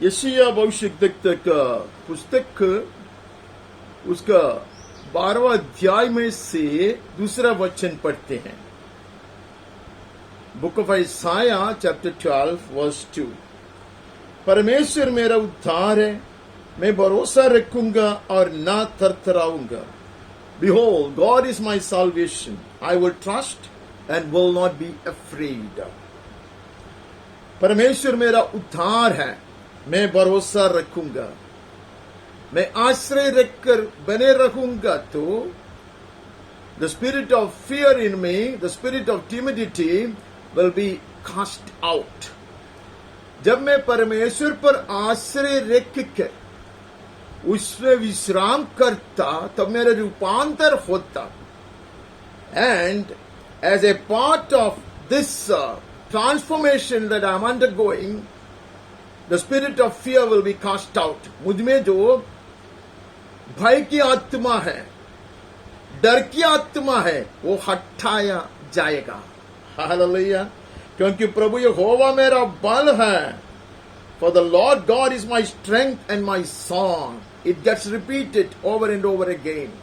यशायाह भविष्यद्वक्ता का पुस्तक उसका 12वां अध्याय में से दूसरा वचन पढ़ते हैं। Book of Isaiah chapter 12 verse 2। परमेश्वर मेरा उद्धार है, मैं भरोसा रखूंगा और ना थरथराऊंगा। Behold, God is my salvation. I will trust and will not be afraid. परमेश्वर मेरा उद्धार है, मैं भरोसा रखूंगा, मैं आश्रय रखकर बने रहूंगा। तो the spirit of fear in me, the spirit of timidity will be cast out. जब मैं परमेश्वर पर आश्रय रख कर उसमें विश्राम करता तब मेरा रूपांतर होता। And as a part of this transformation that I am undergoing, the spirit of fear will be cast out. मुझ में जो भय की आत्मा है, डर की आत्मा है, वो हटाया जाएगा। हालेलुया। क्योंकि प्रभु यहोवा मेरा बल है। For the Lord God is my strength and my song. It gets repeated over and over again.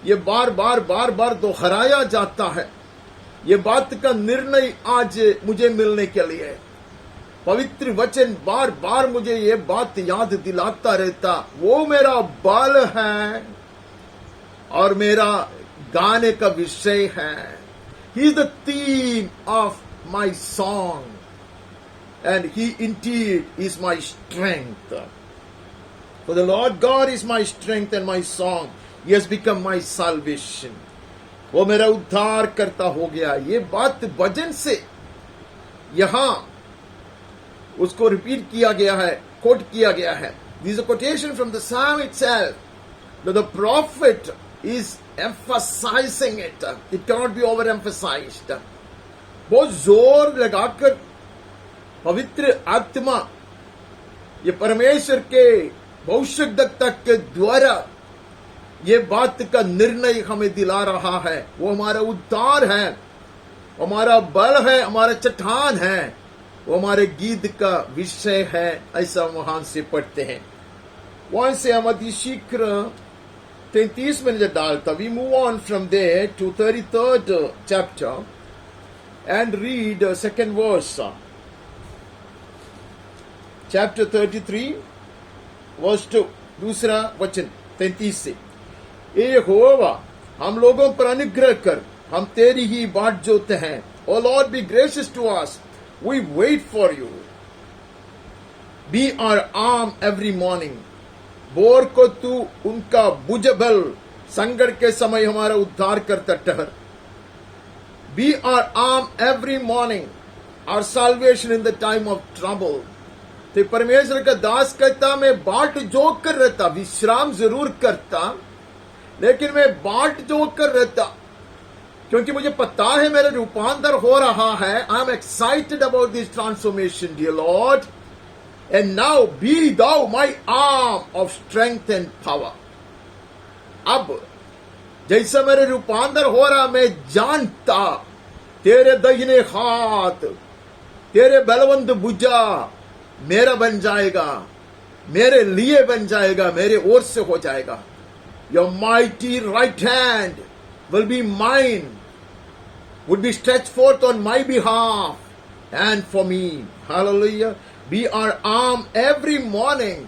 ये बार बार दोहराया जाता है। ये बात का निर्णय आज मुझे मिलने के लिए पवित्र वचन बार बार मुझे ये बात याद दिलाता रहता। वो मेरा बल है और मेरा गाने का विषय है। He is the theme of my song and he indeed is my strength. For the Lord God is my strength and my song. He has become my salvation. वो मेरा उद्धार करता हो गया। ये बात भजन से यहां उसको रिपीट किया गया है, कोट किया गया है। This is a quotation from the psalm itself. That the prophet is emphasizing it. It cannot be overemphasized. बहुत जोर लगाकर पवित्र आत्मा ये परमेश्वर के भविष्यद्वक्ता के द्वारा ये बात का निर्णय हमें दिला रहा है। वो हमारा उद्धार है, हमारा बल है, हमारा चट्टान है, वो हमारे गीत का विषय है। ऐसा वहां से पढ़ते हैं। वहां से हम अति शीघ्र 33 में नजर डालता। We move on from there to 33rd chapter and read second verse. Chapter 33 verse 2, दूसरा वचन 33 से। ए यहोवा, हम लोगों पर अनुग्रह कर, हम तेरी ही बाट जोते हैं। O lord, be gracious to us, we wait for you. Be our arm every morning, बोर को तू उनका भुजबल, संकट के समय हमारा उद्धार करता ठहर। Be our arm every morning, our salvation in the time of trouble. तो परमेश्वर का दास कहता, मैं बाट जोक कर रहता, विश्राम जरूर करता, लेकिन मैं बाट जोक कर रहता क्योंकि मुझे पता है मेरा रूपांतर हो रहा है। I am excited about this transformation dear Lord, and now be thou my arm of strength and power. अब जैसा मेरे रूपांतर हो रहा, मैं जानता तेरे दाहिने हाथ, तेरे बलवंत भुजा मेरा बन जाएगा, मेरे लिए बन जाएगा, मेरे ओर से हो जाएगा। Your mighty right hand will be mine, would be stretched forth on my behalf and for me. Hallelujah. Be our arm every morning.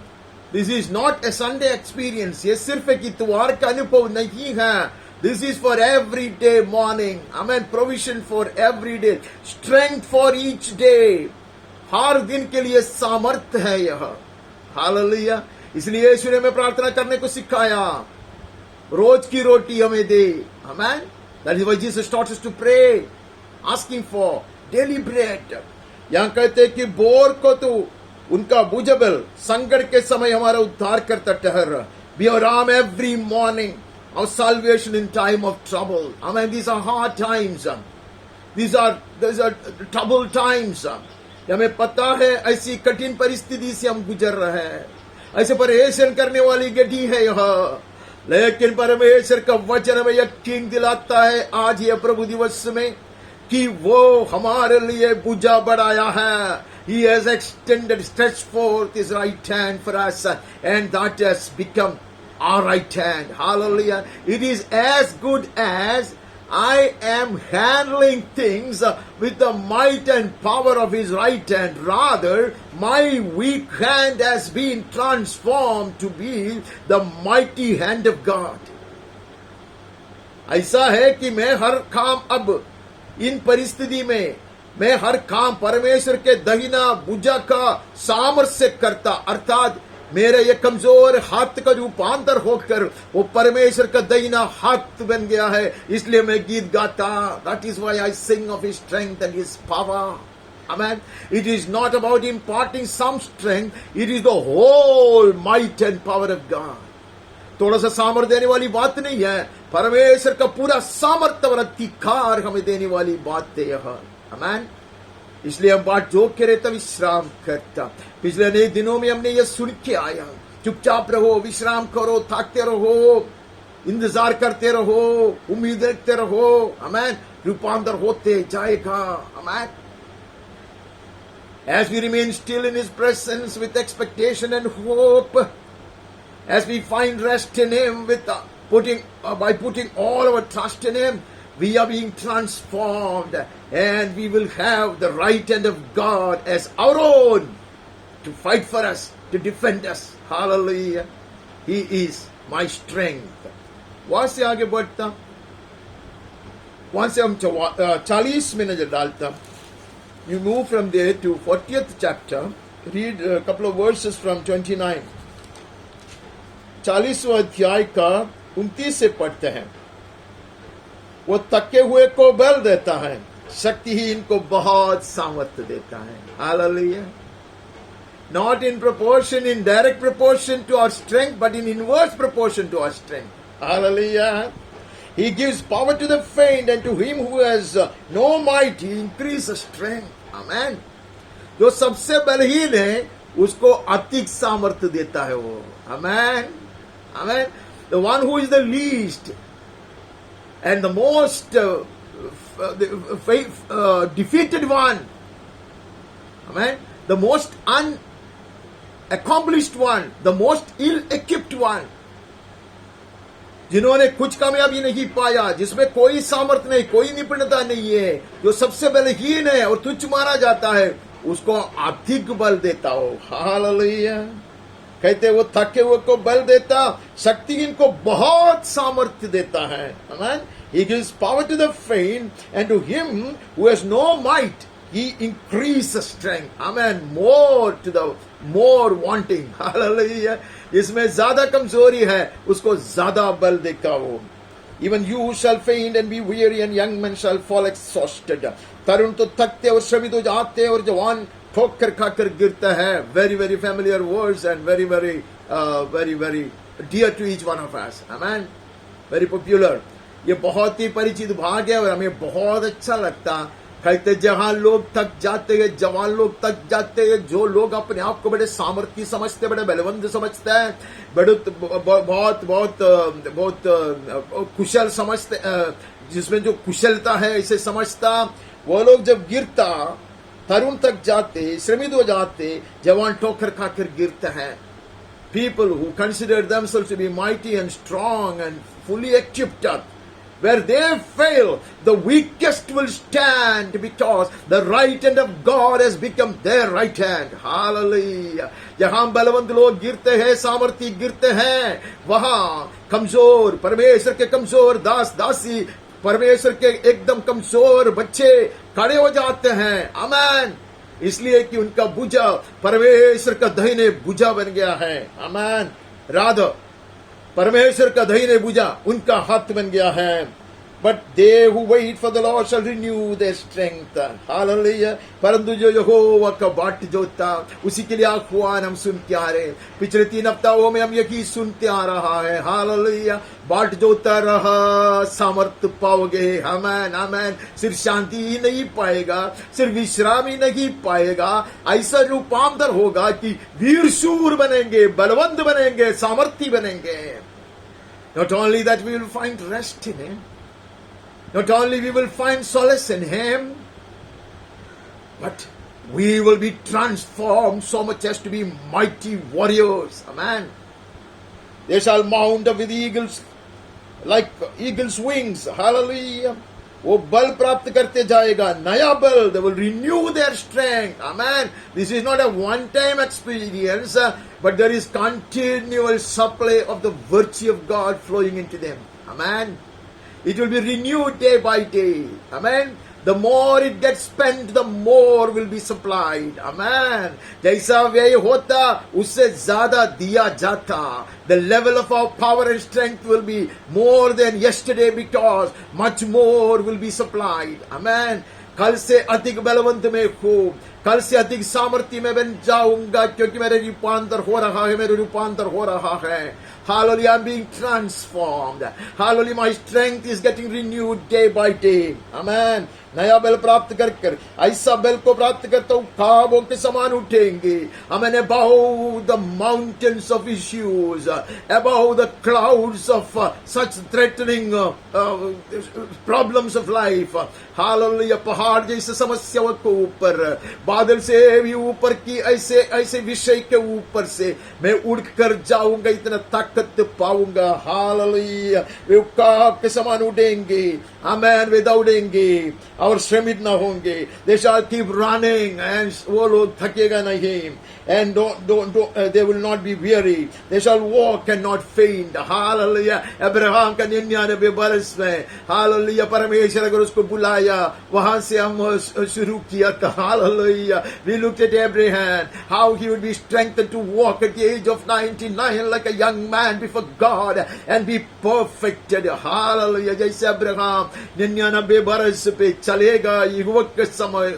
This is not a Sunday experience. ये सिर्फ एक इतवार का अनुभव नहीं है। This is for every day morning. Amen. Provision for every day. Strength for each day. हर दिन के लिए सामर्थ्य है यह। हालेलुया। इसलिए यीशु ने हमें प्रार्थना करने को सिखाया, रोज की रोटी हमें दे। आमेन। That is why Jesus taught us to pray, asking for daily bread. यहां कहते हैं कि बोर को तो उनका भुजबल, संकट के समय हमारा उद्धार करता ठहर। Be our arm every morning, our salvation in time of trouble. Amen. These are hard times. These are troubled times. हमें पता है ऐसी कठिन परिस्थिति से हम गुजर रहे हैं, ऐसे परेशान करने वाली घड़ी है यह, लेकिन परमेश्वर का वचन हमें यकीन दिलाता है आज ये प्रभु दिवस में कि वो हमारे लिए बुझा बढ़ाया है। He has extended, stretched forth His right hand for us, and that has become our right hand. Hallelujah. It is as good as I am handling things with the might and power of His right hand. Rather, my weak hand has been transformed to be the mighty hand of God. ऐसा है कि मैं हर काम अब इन परिस्थिति में मैं हर काम परमेश्वर के दहिना भुजा का सामर्थ्य से करता, अर्थात मेरे ये कमजोर हाथ का रूपांतर होकर वो परमेश्वर का दहिना हाथ बन गया है, इसलिए मैं गीत गाता. That is why I sing of His strength and His power. Amen. It is not about imparting some strength, it is the whole might and power of God. थोड़ा सा सामर्थ्य देने वाली बात नहीं है, परमेश्वर का पूरा सामर्थ्य और अधिकार हमें देने वाली बात है यह. आमीन. इसलिए हम बाट जोग के रहता, विश्राम करता. पिछले नए दिनों में हमने ये सुन के आया, चुपचाप रहो, विश्राम करो, थकते रहो, इंतजार करते रहो, उम्मीद रखते रहो. आमीन. रूपांतर होते जाएगा. आमीन. As we remain still in His presence with expectation and hope, as we find rest in Him with by putting all our trust in Him, we are being transformed, and we will have the right hand of God as our own to fight for us, to defend us. Hallelujah. He is my strength. वहां से आगे बढ़ता, वहां से हम 40 में नजर डालता. You move from there to 40th chapter. Read a couple of verses from 29. 40वां अध्याय का 29 से पढ़ते हैं. वो थके हुए को बल देता है, शक्तिहीन को बहुत सामर्थ्य देता है. Hallelujah. Not in proportion, in direct proportion to our strength, but in inverse proportion to our strength. Hallelujah. He gives power to the faint, and to him who has no might, He increases strength. Amen. जो सबसे बलहीन है उसको अधिक सामर्थ्य देता है वो. Amen. Amen. The one who is the least and the most defeated one. Amen. The most unaccomplished one, the most ill-equipped one. जिन्होंने कुछ कामयाबी नहीं पाया, जिसमें कोई सामर्थ्य नहीं, कोई निपुणता नहीं है, जो सबसे बलहीन है और तुच्छ माना जाता है, उसको अधिक बल देता हो. हालेलुया. कहते वो थके हुए को बल देता, शक्तिहीन को बहुत सामर्थ्य देता है. आमीन. He gives power to the faint, and to him who has no might, He increases strength. Amen. More to the more wanting. Hallelujah. इसमें ज्यादा कमजोरी है, उसको ज्यादा बल देगा वो. Even you shall faint and be weary, and young men shall fall exhausted. तरुण तो थकते और श्रमित हो जाते हैं, और जवान ठोकर खाकर गिरता है. Very very familiar words and very very dear to each one of us. Amen. Very popular. ये बहुत ही परिचित भाग है और हमें बहुत अच्छा लगता. कहते जहां लोग थक जाते हैं, जवान लोग थक जाते हैं, जो लोग अपने आप को बड़े सामर्थ्य समझते, बड़े बलवंत समझते हैं, बड़े बहुत बहुत बहुत कुशल समझते, जिसमें जो कुशलता है इसे समझता, वो लोग जब गिरता, तरुण थक जाते, श्रमित हो जाते, जवान ठोकर खाकर गिरते हैं. People who consider themselves to be mighty and strong and fully equipped up, where they fail, the weakest will stand, because the right hand of God has become their right hand. Hallelujah. जहां बलवंत लोग गिरते हैं, सामर्थ्य गिरते हैं, वहां कमजोर, परमेश्वर के कमजोर दास दासी, परमेश्वर के एकदम कमजोर बच्चे खड़े हो जाते हैं. आमीन. इसलिए कि उनका भुजा परमेश्वर का दाहिने भुजा बन गया है. आमीन. राधा परमेश्वर का दाहिने भुजा उनका हाथ बन गया है. But they who wait for the Lord shall renew their strength. Hallelujah. परंतु जो यहोवा का बाट जोता, उसी के लिए आह्वान हम सुनते आ रहे. पिछले 3 हफ्तों में हम यही सुनते आ रहा है. हालेलुया. बाट जोता रहा, सामर्थ्य पाओगे. आमीन. आमीन. सिर्फ शांति ही नहीं पाएगा, सिर्फ विश्राम ही नहीं पाएगा, ऐसा रूपांतर होगा कि वीर शूर बनेंगे, बलवंत बनेंगे, सामर्थ्य बनेंगे. Not only that we will find rest in Him, not only we will find solace in Him, but we will be transformed so much as to be mighty warriors. Amen. They shall mount up with eagles, like eagles' wings. Hallelujah. वो बल प्राप्त करते जाएगा, नया बल. They will renew their strength. Amen. This is not a one-time experience, but there is continual supply of the virtue of God flowing into them. Amen. It will be renewed day by day. Amen. The more it gets spent, the more will be supplied. Amen. जैसा व्यय होता, उससे ज्यादा दिया जाता. The level of our power and strength will be more than yesterday because much more will be supplied. Amen. कल से अधिक बलवंत में हूँ, कल से अधिक सामर्थ्य में बन जाऊंगा, क्योंकि मेरे रूपांतर हो रहा है, मेरे रूपांतर हो रहा है. Hallelujah, I'm being transformed. Hallelujah, my strength is getting renewed day by day. Amen. नया बल प्राप्त कर कर, ऐसा बल को प्राप्त करता हूँ, ख्वाबों के समान उठेंगे. Amen. Above the mountains of issues, above the clouds of such threatening problems of life. Hallelujah. पहाड़ जैसे समस्याओं को ऊपर, बादल से भी ऊपर की ऐसे ऐसे विषय के ऊपर से मैं उड़ कर जाऊंगा, इतना ताकत पाऊंगा. हालेलुया. वे उकाब के समान उड़ेंगे. आमेन. वे दौड़ेंगे और श्रमित न होंगे. They shall keep running and वो लोग थकेगा नहीं. And they will not be weary. They shall walk and not faint. Hallelujah. Abraham का 99 बरस में, हालेलुया, परमेश्वर अगर उसको बुलाया, वहां से हम शुरू किया था. Hallelujah. We looked at Abraham, how he would be strengthened to walk at the age of 99 like a young man before God and be perfected. Hallelujah. जैसे अब्राहम 99 बरस पे चलेगा युवक के समय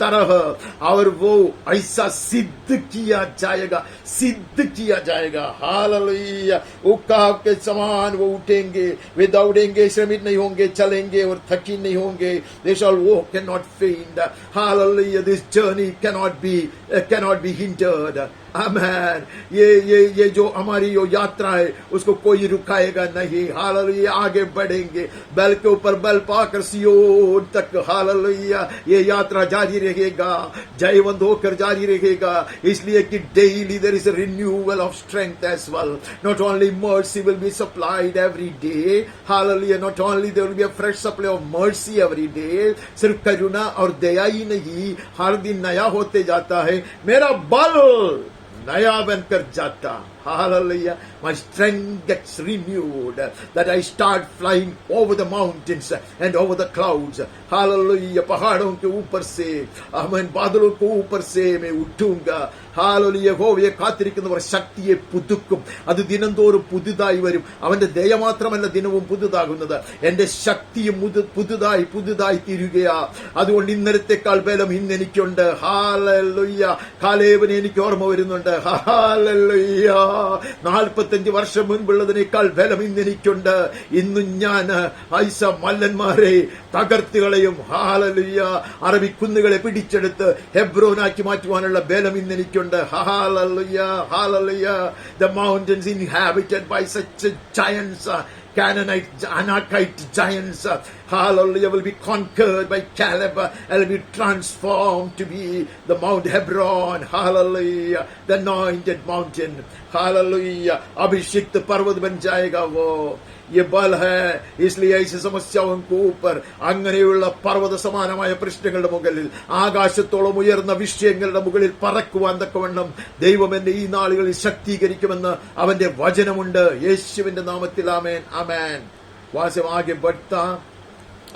तरह, और वो ऐसा सिद्ध किया जाएगा, सिद्ध किया जाएगा. हालेलुया. उकाब के समान वो उठेंगे, वे दौड़ेंगे, श्रमित नहीं होंगे, चलेंगे और थकी नहीं होंगे. They shall walk and not faint. Hallelujah. This journey cannot be hindered. Amen. ये जो हमारी यो यात्रा है, उसको कोई रुकाएगा नहीं. हालेलुया. आगे बढ़ेंगे, बल के ऊपर बल पाकर सियोन तक. हालेलुया. ये यात्रा जारी रहेगा, जयवंत होकर जारी रहेगा. इसलिए कि daily there is a renewal of strength as well. Not only mercy will be supplied every day. Hallelujah. Not only there will be a fresh supply of mercy every day. सिर्फ करुणा और दया ही नहीं, हर दिन नया होते जाता है. मेरा बल नया बनकर जाता. Hallelujah. My strength gets renewed, that I start flying over the mountains and over the clouds. Hallelujah. पहाड़ों के ऊपर से, आमीन, बादलों के ऊपर से मैं उठूंगा. Hallelujah. യഹോവയെ കാത്തിരിക്കുന്നവർ ശക്തിയെ പുതുക്കും, അത് ദിനംതോറും പുതുതായി വരും. അവന്റെ ദയ മാത്രമല്ല ദിനവും പുതുതാകുന്നത്, എന്റെ ശക്തിയും പുതുതായി പുതുതായി തീരുകയാ. അതുകൊണ്ട് ഇന്നലത്തെക്കാൾ ബലം ഇന്ന് എനിക്കുണ്ട്. ഹാലലുയ്യ. കാലേബിനെ എനിക്ക് ഓർമ്മ വരുന്നുണ്ട്. ഹാലലുയ്യ. 45 വർഷം മുൻപുള്ളതിനേക്കാൾ ബലം ഇന്ന് എനിക്കുണ്ട്. ഇന്നും ഞാൻ ഐസ മല്ലന്മാരെ തകർത്ത് കളയും. ഹാലലുയ്യ. അറബിക്കുന്നുകളെ പിടിച്ചെടുത്ത് ഹെബ്രോനാക്കി മാറ്റുവാനുള്ള ബലം ഇന്ന് എനിക്കുണ്ട്. Hallelujah. Hallelujah. The mountains inhabited by such giants, Canaanite, Anakite giants, hallelujah, will be conquered by Caleb and will be transformed to be the Mount Hebron. Hallelujah. The anointed mountain. Hallelujah. अभिषिक्त पर्वत बन जाएगा वो. ये बल है. इसलिए ऐसी समस्याओं को ऊपर അങ്ങനെയുള്ള പർവ്വത സമാനമായ പ്രശ്നങ്ങളുടെ മുകളിൽ, ആകാശത്തോളം ഉയർന്ന വിഷയങ്ങളുടെ മുകളിൽ പറക്കുവാൻ തക്കവണ്ണം ദൈവം എന്നെ ഈ നാളുകളിൽ ശക്തീകരിക്കുമെന്ന് അവന്റെ വചനമുണ്ട്. യേശുവിന്റെ നാമത്തിൽ ആമേൻ. ആമേൻ. वहां से आगे बढ़ता,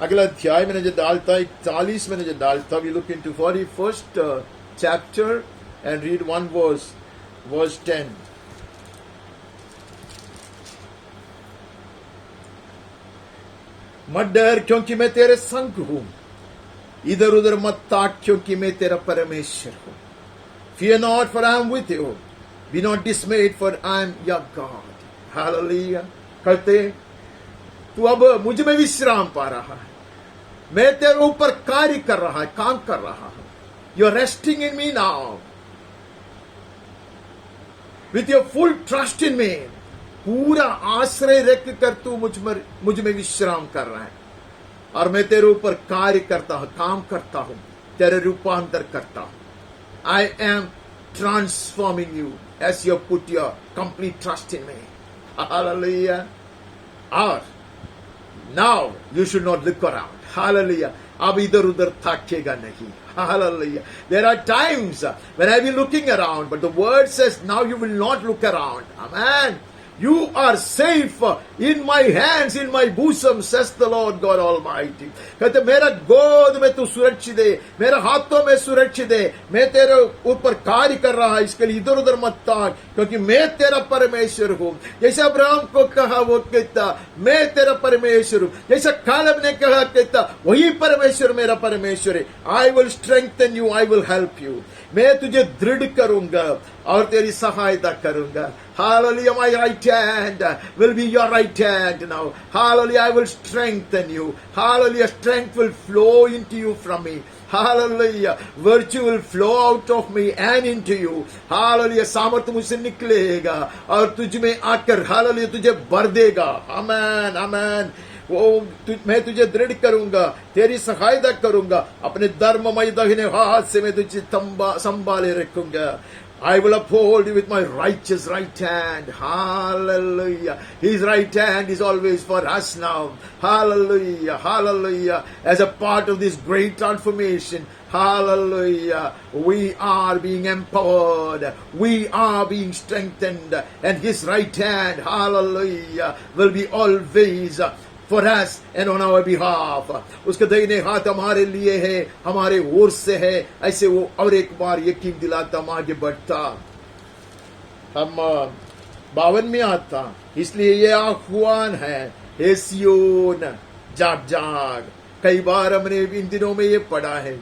अगला अध्याय मैंने जो डालता, 41 मैंने जो डालता, we look into 41st chapter and read one verse 10. मत डर क्योंकि मैं तेरे संग हूं, इधर उधर मत ताक क्योंकि मैं तेरा परमेश्वर हूं. Fear not, for I am with you. Be not dismayed, for I am your God. Hallelujah. कहते तू अब मुझ में विश्राम पा रहा है, मैं तेरे ऊपर कार्य कर रहा है, काम कर रहा हूं. You are resting in me now with your full trust in me. पूरा आश्रय रख कर तू मुझ में विश्राम कर रहा है, और मैं तेरे ऊपर कार्य करता हूं, काम करता हूं. तेरे रूपांतर करता हूं. I am transforming you as you put your complete trust in me. Hallelujah. Or now you should not look around. Hallelujah. अब इधर उधर ताकेगा नहीं. Hallelujah. There are times when I will be looking around, but the word says now you will not look around. Amen. You are safe in my hands, in my bosom, says the Lord God Almighty. कहते मेरा गोद में तू सुरक्षित है, मेरे हाथों में सुरक्षित है, मैं तेरे ऊपर कार्य कर रहा है, इसके लिए इधर उधर मत ताक, क्योंकि मैं तेरा परमेश्वर हूँ. जैसे अब्राहम को कहा वो कहता मैं तेरा परमेश्वर हूँ, जैसे कालेब ने कहा कहता वही परमेश्वर मेरा परमेश्वर है. I will strengthen you, I will help you. मैं तुझे दृढ़ करूंगा और तेरी सहायता करूंगा. Hallelujah, my right hand will be your right hand now. Hallelujah, I will strengthen you. Hallelujah, strength will flow into you from me. Hallelujah, virtue will flow out of me and into you. Hallelujah, सामर्थ्य मुझसे निकलेगा और तुझ में आकर Hallelujah तुझे भर देगा. Amen, amen. मैं तुझे दृढ़ करूंगा, तेरी सहायता करूंगा, अपने धर्ममय दाहिने हाथ से मैं तुझे संभाले रखूंगा. I will uphold you with my righteous right hand. Hallelujah. His right hand is always for us now. Hallelujah. Hallelujah. As a part of this great transformation, hallelujah, we are being empowered. We are being strengthened. And His right hand, hallelujah, will be always for us and on our behalf. उसके दाहिने हाथ हमारे लिए है, हमारे ओर से है. ऐसे वो और एक बार यकीन दिलाता, हम आगे बढ़ता. हम 52 में आता, इसलिए ये आह्वान है, हे सियोन जाग जाग. कई बार हमने इन दिनों में ये पढ़ा है.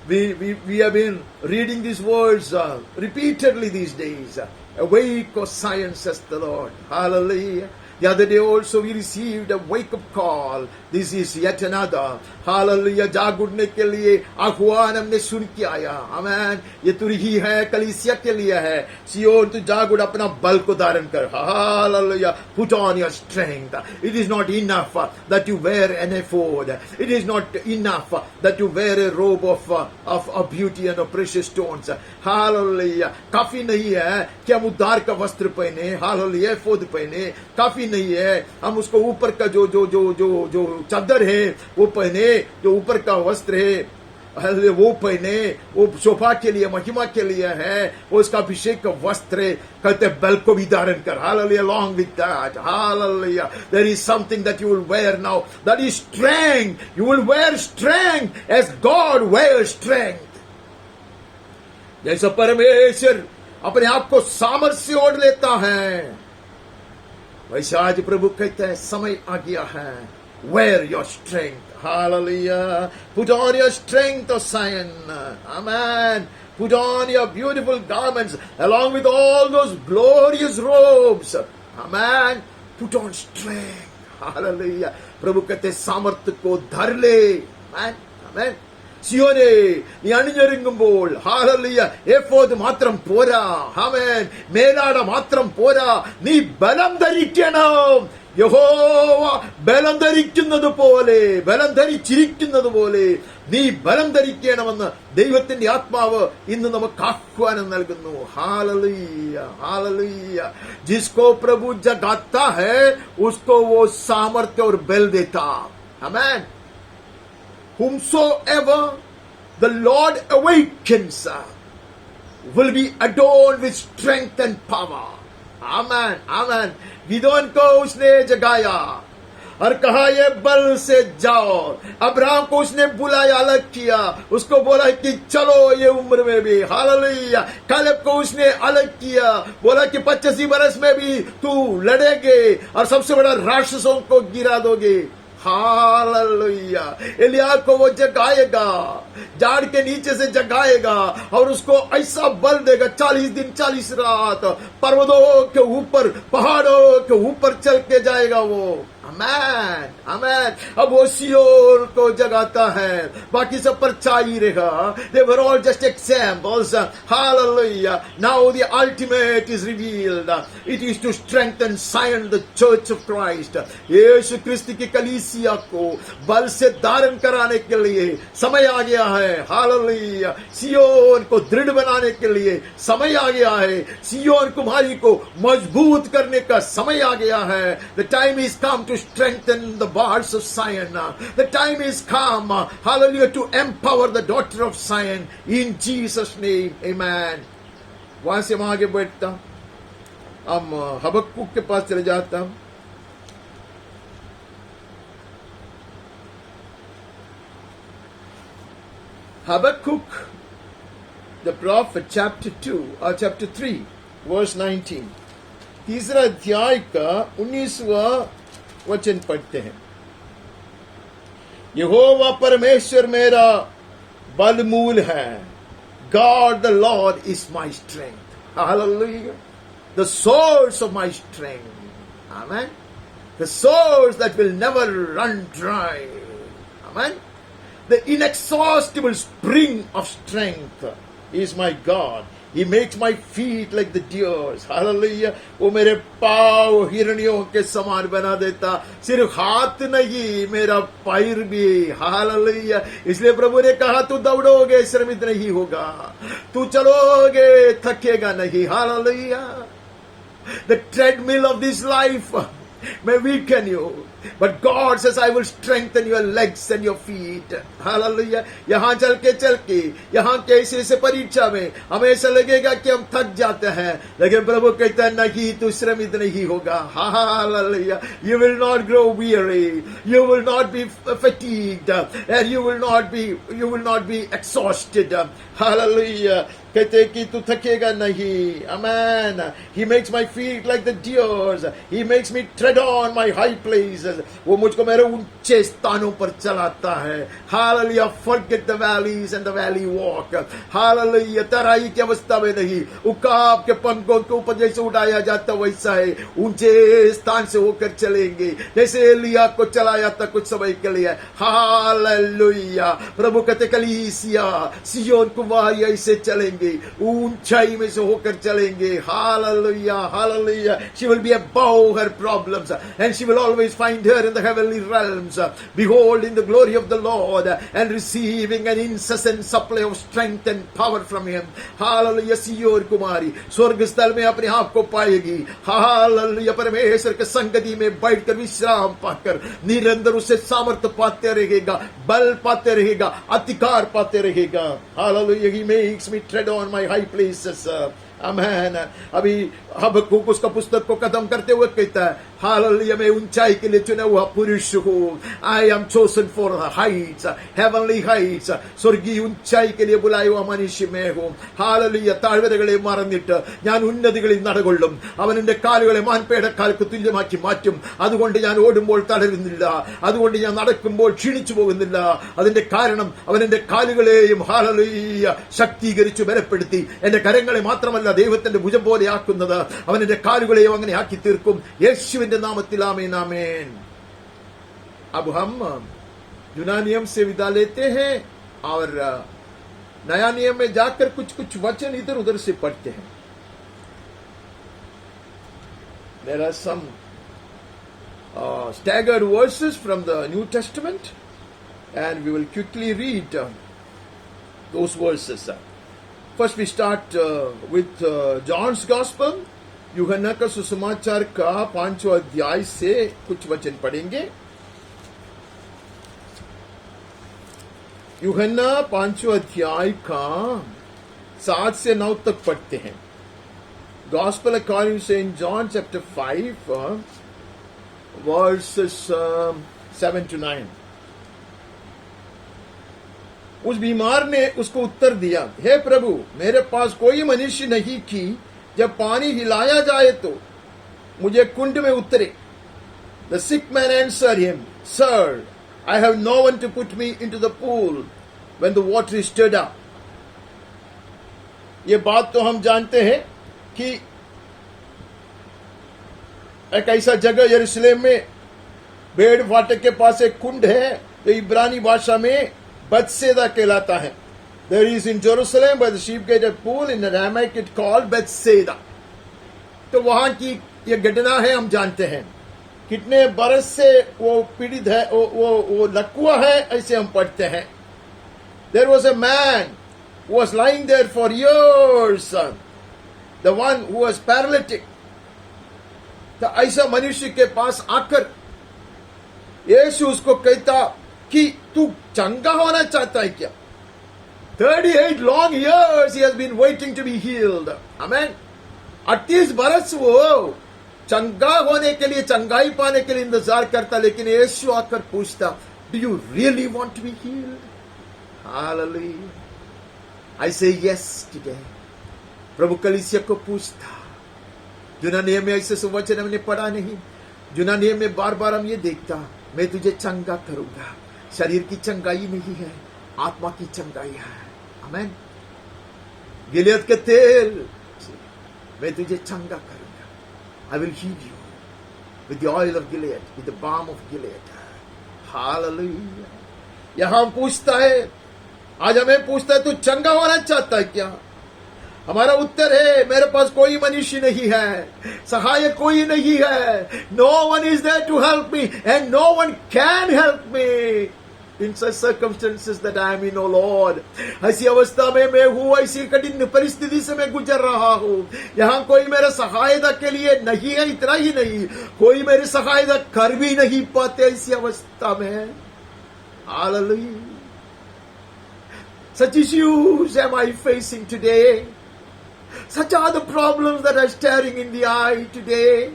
We have been reading these words repeatedly these days. Awake, O Zion, says the Lord. Hallelujah. The other day also we received a wake-up call. This is yet another. Hallelujah. जाग उठने के लिए आह्वान हमने सुन के आया. Amen. ये तुरी ही है, कलीसिया के लिए है. सियोन तू जाग उठ, अपना बल को धारण कर. Hallelujah. Put on your strength. It is not enough that you wear an ephod. It is not enough that you wear a robe of beauty and of precious stones. Hallelujah. काफी नहीं है कि हम उद्धार का वस्त्र पहने. Hallelujah. एफोद पहने. काफी नहीं है हम उसको ऊपर का जो जो जो जो जो चादर है वो पहने, जो ऊपर का वस्त्र है वो पहने. वो शोभा के लिए, महिमा के लिए है. वो उसका अभिषेक का वस्त्र है. कहते बल को भी धारण कर. Hallelujah. Along with that, hallelujah, there is something that you will wear now. That is strength. You will wear strength as God wears strength. जैसा परमेश्वर अपने आप को सामर्थ्य से ओढ़ लेता है, वैसे आज प्रभु कहते हैं समय आ गया है. Wear your strength. Hallelujah. Put on your strength, O Zion. Amen. Put on your beautiful garments along with all those glorious robes. Amen. Put on strength. Hallelujah. प्रभु कहते सामर्थ्य को धर ले. Amen. Amen. സിയോനെ നീ അണിഞ്ഞൊരുങ്ങുമ്പോൾ ഹല്ലേലൂയ എഫോദ് മാത്രം പോരാ. ആമേൻ. മേലാട മാത്രം പോരാ, നീ ബലം ധരിക്കണം. യഹോവ ബലം ധരിക്കുന്നത് പോലെ, ബലം ധരിച്ചിരിക്കുന്നത് പോലെ നീ ബലം ധരിക്കണമെന്ന് ദൈവത്തിന്റെ ആത്മാവ് ഇന്ന് നമുക്ക് ആഹ്വാനം നൽകുന്നു. Hallelujah hallelujah. जिसको प्रभु जगाता है उसको वो सामर्थ्य और बल देता. आमेन. Whomsoever the Lord awakens will be adorned with strength and power. Amen. Amen. Gideon को उसने जगाया और कहा ये बल से जाओ. अब्राहम को उसने बुलाया, अलग किया, उसको बोला कि चलो ये उम्र में भी. हालेलुया. कालेब को उसने अलग किया, बोला कि 85 बरस में भी तू लड़ेगे और सबसे बड़ा राक्षसों को गिरा दोगे. हालेलुया. एलिया को वो जगाएगा, झाड़ के नीचे से जगाएगा और उसको ऐसा बल देगा. 40 दिन 40 रात पर्वतों के ऊपर, पहाड़ों के ऊपर चल के जाएगा वो. Amen, amen. अब वो सियोन को जगाता है, बाकी सब परछाई रहेगा. They were all just examples. Hallelujah. Now the ultimate is revealed. It is to strengthen Zion, the church of Christ. यीशु क्रिस्त की कलीसिया को बल से धारण कराने के लिए समय आ गया है. Hallelujah. सियोन को दृढ़ बनाने के लिए समय आ गया है. सियोन कुमारी को मजबूत करने का समय आ गया है. The time is come to strengthen the bars of Zion. The time is come, hallelujah, to empower the daughter of Zion in Jesus' name. Amen. वहां से वहां आगे बैठता हूं. हम हबक्कुक के पास चले जाता हूं. Habakkuk, the prophet, chapter 2 or chapter 3, verse 19. तीसरा अध्याय का 19वां वचन पढ़ते हैं. यहोवा परमेश्वर मेरा बलमूल है. God the Lord is my strength. Hallelujah. The source of my strength. Amen. The source that will never run dry. Amen. The inexhaustible spring of strength is my God. He makes my feet like the deers. Hallelujah. वो मेरे पाँव हिरणियों के समान बना देता. सिर्फ हाथ नहीं, मेरा पैर भी. Hallelujah. इसलिए प्रभु ने कहा तू दौड़ोगे श्रमित नहीं होगा, तू चलोगे थकेगा नहीं. Hallelujah. The treadmill of this life may weaken you, but God says I will strengthen your legs and your feet. Hallelujah. यहाँ चल के यहाँ कैसे से परीक्षा में हमें ऐसा लगेगा कि हम थक जाते हैं, लेकिन प्रभु कहता है नहीं, तू श्रमित नहीं होगा. Hallelujah. You will not grow weary, you will not be fatigued, and you will not be exhausted. Hallelujah. कहते कि तू थकेगा नहीं. Amen. He makes my feet like the deers. He makes me tread on my high places. वो मुझको मेरे ऊंचे स्थानों पर चलाता है. Hallelujah. Forget the valleys and the valley walk. Hallelujah. तराई की अवस्था में नहीं, उकाब के पंखों के ऊपर जैसे उड़ाया जाता वैसा है, ऊंचे स्थान से होकर चलेंगे जैसे एलिया को चलाया था कुछ समय के लिए. Hallelujah. प्रभु कहते कलीसिया सियोन कुमारी ऐसे चलेंगे, ऊंचाई में से होकर चलेंगे. Hallelujah. Hallelujah. She will be above her problems and she will always find her in the heavenly realms, beholding the glory of the Lord and receiving an incessant supply of strength and power from him. Hallelujah. सियोन कुमारी स्वर्ग स्थल में अपने आप को पाएगी. Hallelujah. परमेश्वर के संगति में बैठकर विश्राम पाकर निरंतर उससे सामर्थ्य पाते रहेगा, बल पाते रहेगा, अधिकार पाते रहेगा. Hallelujah. He makes me tread on my high places. Amen. अभी हबक्कुक उसका पुस्तक को खत्म करते हुए कहता है हालेलुया, मैं ऊंचाई के लिए चुना हुआ पुरुष हूँ. I am chosen for the heights, heavenly heights. സ്വർഗീയ ऊंचाई के लिए बुलाया हुआ मनुष्य मैं हूँ. हालेलुയ. താഴ്വരകളെ മറന്നിട്ട് ഞാൻ ഉന്നതികളിൽ നടകൊള്ളും. അവൻ എന്റെ കാലുകളെ മാൻപേടക്കാർക്ക് തുല്യമാക്കി മാറ്റും. അതുകൊണ്ട് ഞാൻ ഓടുമ്പോൾ തളരുന്നില്ല, അതുകൊണ്ട് ഞാൻ നടക്കുമ്പോൾ ക്ഷീണിച്ചു പോകുന്നില്ല. അതിന്റെ കാരണം അവൻ എന്റെ കാലുകളെയും ഹാലേലൂയ ശക്തീകരിച്ചു ബലപ്പെടുത്തി. എന്റെ കരങ്ങളെ മാത്രമല്ല ദൈവത്തിന്റെ ഭുജം പോലെ ആക്കുന്നത്, അവൻ എന്റെ കാലുകളെയും അങ്ങനെ ആക്കി തീർക്കും. യേശുവിന്റെ നാമത്തിൽ ആമേൻ, ആമേൻ. अब हम यूनानी नियम से विदा लेते हैं और नया नियम में जाकर कुछ कुछ वचन इधर उधर से पढ़ते हैं. There are some staggered verses from the New Testament and we will quickly read those verses. First we start with John's Gospel. यूहन्ना का सुसमाचार का 5वां अध्याय से कुछ वचन पढ़ेंगे. यूहन्ना 5वां अध्याय का 7 से 9 तक पढ़ते हैं. Gospel according to Saint John chapter 5 verses 7 to 9. उस बीमार ने उसको उत्तर दिया, हे प्रभु, मेरे पास कोई मनुष्य नहीं कि जब पानी हिलाया जाए तो मुझे कुंड में उतरे. The sick man answered him, Sir, I have no one to put me into the pool when the water is stirred up. ये बात तो हम जानते हैं कि एक ऐसा जगह यरूशलेम में भेड़ फाटक के पास एक कुंड है, तो इब्रानी भाषा में बत्सेदा कहलाता है. There is in Jerusalem by the sheep gate a pool, in Aramaic it called Bethsaida. तो वहां की ये घटना है, हम जानते हैं. कितने बरस से वो पीड़ित है, वो लकवा है, ऐसे हम पढ़ते हैं. There was a man who was lying there for years, the one who was paralytic. तो ऐसा मनुष्य के पास आकर यीशु उसको कहता कि तू चंगा होना चाहता है क्या? 38 long years he has been waiting to be healed. Amen. 38 बरस वो चंगा होने के लिए, चंगाई पाने के लिए इंतजार करता, लेकिन यीशु आकर पूछता, Do you really want to be healed? Hallelujah. I say yes today. प्रभु कलीसिया को पूछता. जुना नियम में ऐसे सुवचन हमने पढ़ा नहीं. जुना नियम में बार बार हम ये देखता, मैं तुझे चंगा करूंगा. शरीर की चंगाई नहीं है, आत्मा की चंगाई है. आमेन. गिलियद के तेल, मैं तुझे चंगा करूंगा. I will heal you with the oil of Gilead, with the balm of Gilead. Hallelujah. यहां पूछता है, आज हमें पूछता है, तू चंगा होना चाहता है क्या? हमारा उत्तर है, मेरे पास कोई मनुष्य नहीं है, सहायक कोई नहीं है. No one is there to help me and no one can help me in such circumstances that I am in, O Lord. ऐसी अवस्था में मैं हूँ, ऐसी कठिन परिस्थिति से मैं गुजर रहा हूँ. यहाँ कोई मेरा सहायता के लिए नहीं है. इतना ही नहीं, कोई मेरी सहायता कर भी नहीं पाते ऐसी अवस्था में. Hallelujah. Such issues am I facing today. Such are the problems that are staring in the eye today.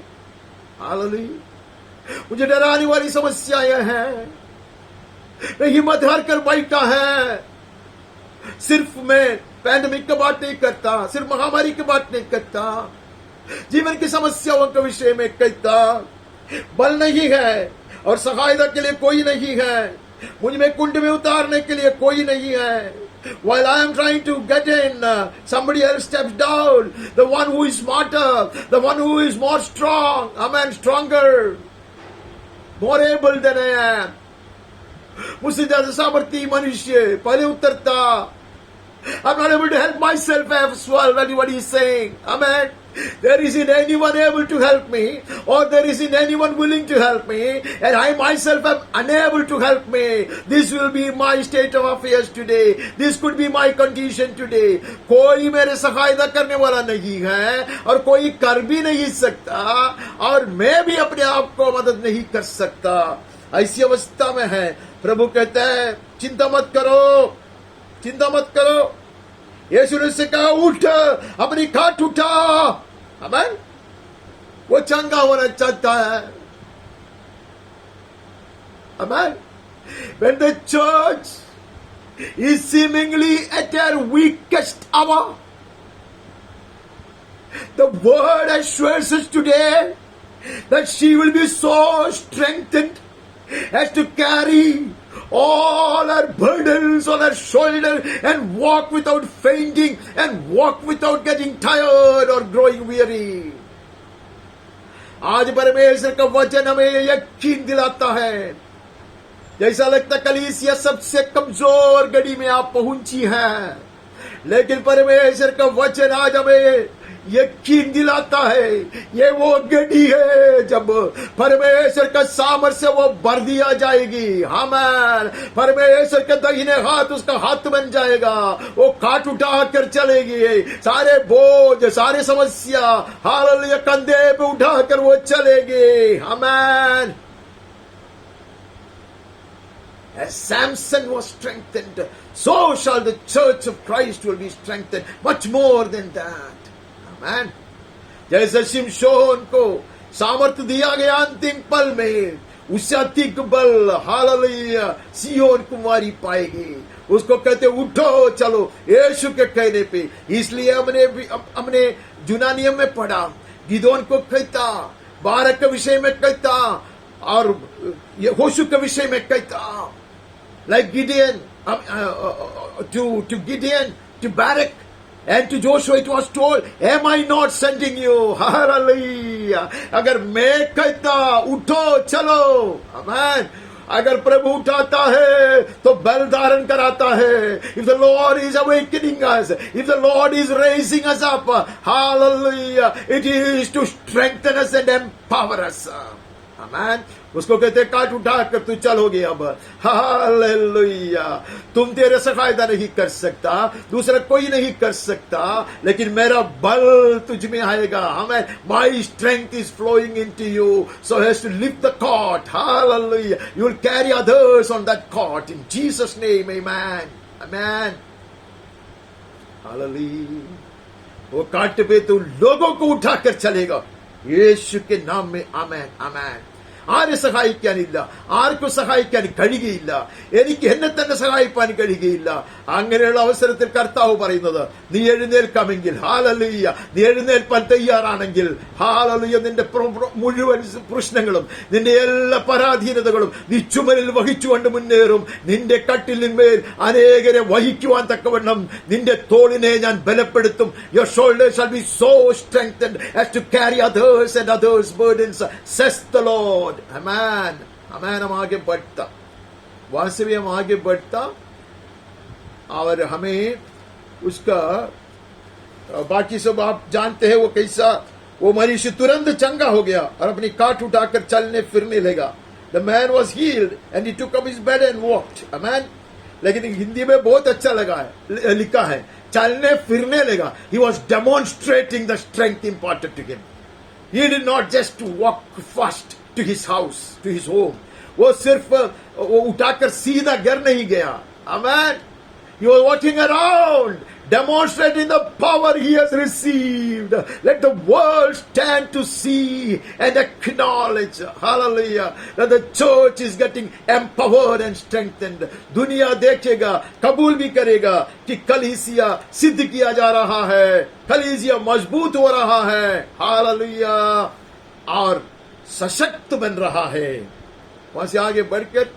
Hallelujah. मुझे डराने वाली समस्याएं हैं. मैं हिम्मत हार कर बैठा है. सिर्फ मैं पैंडेमिक की बात नहीं करता, सिर्फ महामारी की बात नहीं करता, जीवन की समस्याओं के विषय में कहता. बल नहीं है और सहायता के लिए कोई नहीं है. मुझ में कुंड में उतारने के लिए कोई नहीं है. While I am trying to get in, somebody else steps down. The one who is smarter, the one who is more strong, amen, stronger, more able than I am. मुझसे ज्यादा सामर्थ्य मनुष्य पहले उतरता. I'm not able to help myself as well. That's what he's saying. Amen. There isn't anyone able to help me, or there isn't anyone willing to help me, and I myself am unable to help me. This will be my state of affairs today. This could be my condition today. कोई मेरे सहायता करने वाला नहीं है और कोई कर भी नहीं सकता, और मैं भी अपने आप को मदद नहीं कर सकता. ऐसी अवस्था में है. प्रभु कहते हैं, चिंता मत करो, चिंता मत करो. यीशु ने से कहा, उठ, अपनी खाट उठा. आमेन. वो चंगा होना चाहता है. आमेन. When the church is seemingly at her weakest hour, the word assures us today that she will be so strengthened as to carry all her burdens on her shoulder and walk without fainting and walk without getting tired or growing weary. आज परमेश्वर का वचन हमें यकीन दिलाता है. जैसा लगता कलीसिया सबसे कमजोर घड़ी में आप पहुंची है, लेकिन परमेश्वर का वचन आज हमें यकीन दिलाता है, ये वो घड़ी है जब परमेश्वर का सामर्थ्य वो भर दिया जाएगी. आमीन. परमेश्वर के दाहिने हाथ उसका हाथ बन जाएगा. वो काट उठा कर चलेगी. सारे बोझ, सारे समस्या, हालेलुया, कंधे पे उठा कर वो चलेगी. आमीन. As Samson was strengthened, so shall the church of Christ will be strengthened, much more than that. Amen. जैसे शिमशोन को सामर्थ्य दिया गया अंतिम पल में, उससे अधिक बल, हालेलुया, सियोन कुमारी पाएगी. उसको कहते उठो चलो यीशु के कहने पे. इसलिए हमने जुना नियम में पढ़ा, गिदोन को कहता, बारक के विषय में कहता, और यहोशू के विषय में कहता. Like Gideon, to Gideon, to Barak, And to Joshua it was told, am I not sending you? Hallelujah. अगर मैं कहता उठो चलो, amen. अगर प्रभु उठाता है तो बल धारण कराता है. If the Lord is awakening us, if the Lord is raising us up, hallelujah, it is to strengthen us and empower us. Amen. उसको कहते काट उठा कर तू चलोगे अब. हालेलुया. तुम तेरे से फायदा नहीं कर सकता, दूसरा कोई नहीं कर सकता, लेकिन मेरा बल तुझ में आएगा. हमें my strength is flowing into you so as to lift the cart. Hallelujah. You will carry others on that cart in Jesus name. Amen. Amen. Hallelujah. वो काट पे तू लोगों को उठाकर चलेगा യേശു के नाम में. आमेन. आमेन. ആരെ സഹായിക്കാനില്ല, ആർക്കും സഹായിക്കാൻ കഴിയുകയില്ല. എനിക്ക് എന്നെ തന്നെ സഹായിപ്പാൻ കഴിയുകയില്ല. അങ്ങനെയുള്ള അവസരത്തിൽ കർത്താവ് പറയുന്നത്, നീ എഴുന്നേൽക്കാമെങ്കിൽ, ഹാലലുയ്യ, നീ എഴുന്നേൽപ്പാൻ തയ്യാറാണെങ്കിൽ, ഹാലലുയ്യ, നിന്റെ മുഴുവൻ പ്രശ്നങ്ങളും നിന്റെ എല്ലാ പരാധീനതകളും നീ ചുമലിൽ വഹിച്ചുകൊണ്ട് മുന്നേറും. നിന്റെ കട്ടിലിന്മേൽ അനേകരെ വഹിക്കുവാൻ തക്കവണ്ണം നിന്റെ തോളിനെ ഞാൻ ബലപ്പെടുത്തും. Your shoulders shall be so strengthened as to carry others and others' burdens, says the Lord. Amen. Amen. हम आगे बढ़ता, वास्तविक हम आगे बढ़ता और हमें उसका बाकी सब आप जानते हैं वो कैसा. वो मरीज तुरंत चंगा हो गया और अपनी काट उठाकर चलने फिरने लगा. The man was healed and he took up his bed and walked. Amen. लेकिन हिंदी में बहुत अच्छा लगा है, लिखा है चलने फिरने लगा. He was demonstrating the strength imparted to him. He did not just walk fast to his house, to his home. वो सिर्फ वो उठाकर सीधा घर नहीं गया. Amen. He was walking around, demonstrating the power he has received. Let the world stand to see and acknowledge, hallelujah, that the church is getting empowered and strengthened. दुनिया देखेगा, कबूल भी करेगा कि कलीसिया सिद्ध किया जा रहा है, कलीसिया मजबूत हो रहा है, hallelujah, और सशक्त बन रहा है. वहां से आगे बढ़कर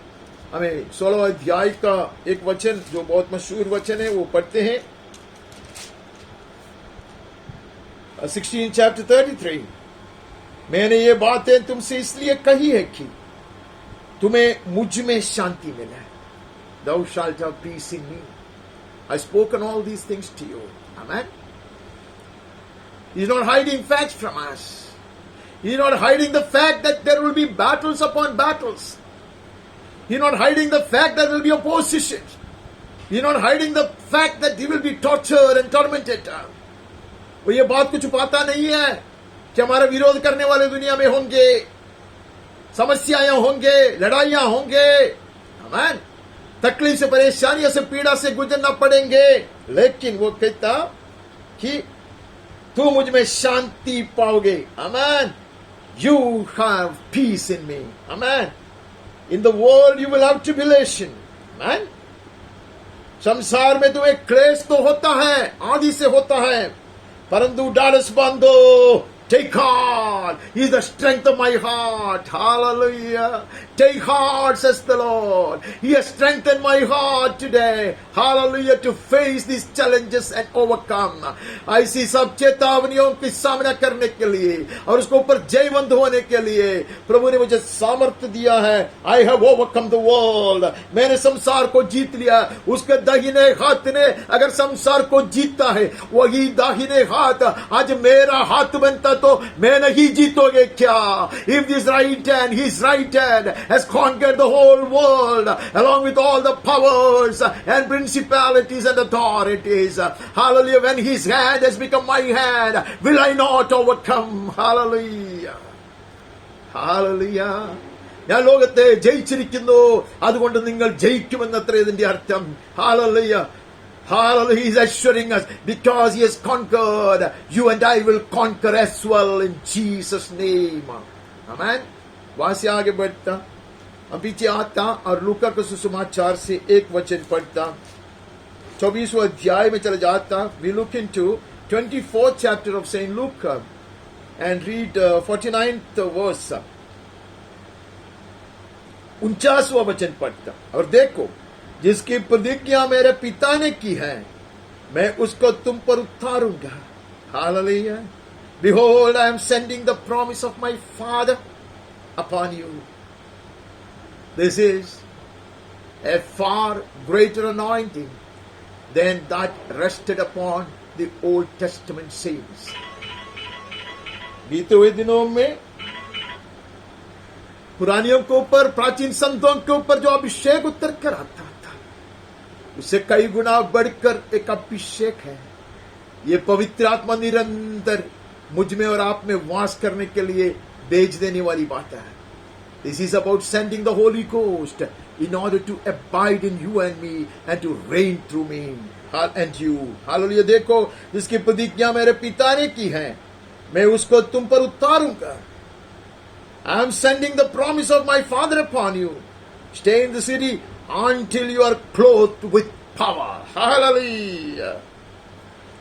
हमें 16 अध्याय का एक वचन जो बहुत मशहूर वचन है वो पढ़ते हैं. 16 chapter 33. मैंने ये बातें तुमसे इसलिए कही है कि तुम्हें मुझ में शांति मिले. Thou shalt have peace in me. I spoken all these things to you. Amen. He's not hiding facts from us. He's not hiding the fact that there will be battles upon battles. He's not hiding the fact that there will be opposition. He's not hiding the fact that he will be tortured and tormented. वो ये बात को छुपाता नहीं है कि हमारा विरोध करने वाले दुनिया में होंगे, समस्याएं होंगे, लड़ाइयां होंगे, आमीन, तकलीफ से, परेशानियों से, पीड़ा से गुजरना पड़ेंगे. लेकिन वो कहता कि तू मुझ में शांति पाओगे. आमीन. You have peace in me. Amen. In the world you will have tribulation. Amen. संसार में तुम्हें क्लेश तो होता है, आदि से होता है, परंतु ढाढ़स बांधो. Take heart. He is the strength of my heart. Hallelujah. Take heart, says the Lord. He has strengthened my heart today. Hallelujah. To face these challenges and overcome. ऐसी सब चेतावनियों की सामना करने के लिए और उसको ऊपर जयवंत होने के लिए प्रभु ने मुझे सामर्थ्य दिया है. I have overcome the world. मैंने संसार को जीत लिया. उसके दाहिने हाथ ने अगर संसार को जीता है, वही दाहिने हाथ आज मेरा हाथ बनता तो मैं नहीं जीतोगे क्या? If this right hand, his right hand has conquered the whole world along with all the powers and principalities and authorities. Hallelujah. When his hand has become my hand, will I not overcome? Hallelujah. Hallelujah. ഞാൻ ലോകത്തെ ജയിച്ചിരിക്കുന്നു, അതുകൊണ്ട് നിങ്ങൾ ജയിക്കുമെന്നത്ര ഇതിന്റെ അർത്ഥം. Hallelujah. Hallelujah. He is assuring us because he has conquered, you and I will conquer as well in Jesus name. Amen. वहां से आगे बढ़ता, अब पीछे आता और लूका के सुसमाचार से एक वचन पढ़ता, 24वां अध्याय में चला जाता. We look into 24th chapter of Saint Luke and read 49th verse. 49वां वचन पढ़ता. और देखो, जिसकी प्रतिज्ञा मेरे पिता ने की है मैं उसको तुम पर उतारूंगा. Hallelujah. Behold, I am sending the promise of my Father upon you. This is a far greater anointing than that rested upon the Old Testament saints. बीते हुए दिनों में पुरानियों के ऊपर, प्राचीन संतों के ऊपर जो अभिषेक उतर कर आता था, उससे कई गुना बढ़कर एक अभिषेक है. ये पवित्र आत्मा निरंतर मुझ में और आप में वास करने के लिए भेज देने वाली बात है. This is about sending the Holy Ghost in order to abide in you and me and to reign through me and you. Hallelujah. देखो, जिसकी प्रतिज्ञा मेरे पिता ने की है, मैं उसको तुम पर उतारूंगा. I am sending the promise of my Father upon you. Stay in the city until you are clothed with power. Hallelujah.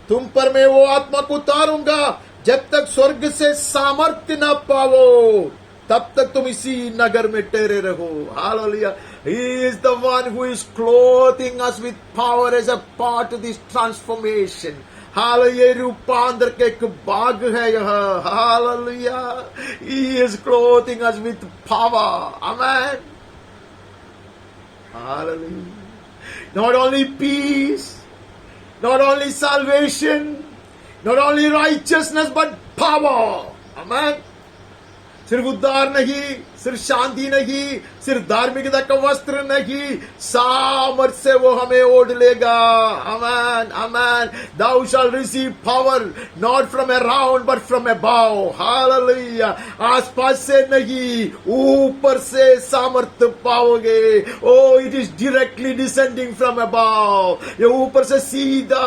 तुम पर मैं वो आत्मा को उतारूंगा जब तक स्वर्ग से सामर्थ्य न पावो, तब तक तुम इसी नगर में ठहरे रहो. Hallelujah. He is the one who is clothing us with power as a part of this transformation. Hallelujah. रूपांतर के एक भाग है यह. Hallelujah. He is clothing us with power. Amen. Hallelujah. Not only peace, not only salvation, not only righteousness, but power. Amen. सिर्फ उद्धार नहीं, सिर्फ शांति नहीं, सिर्फ धार्मिकता का वस्त्र नहीं, सामर्थ से वो हमें ओढ़ लेगा. Amen, amen. Thou shall receive power not from around but from above. Hallelujah. आसपास से नहीं, ऊपर से सामर्थ पाओगे. Oh, it is directly descending from above. ये ऊपर से सीधा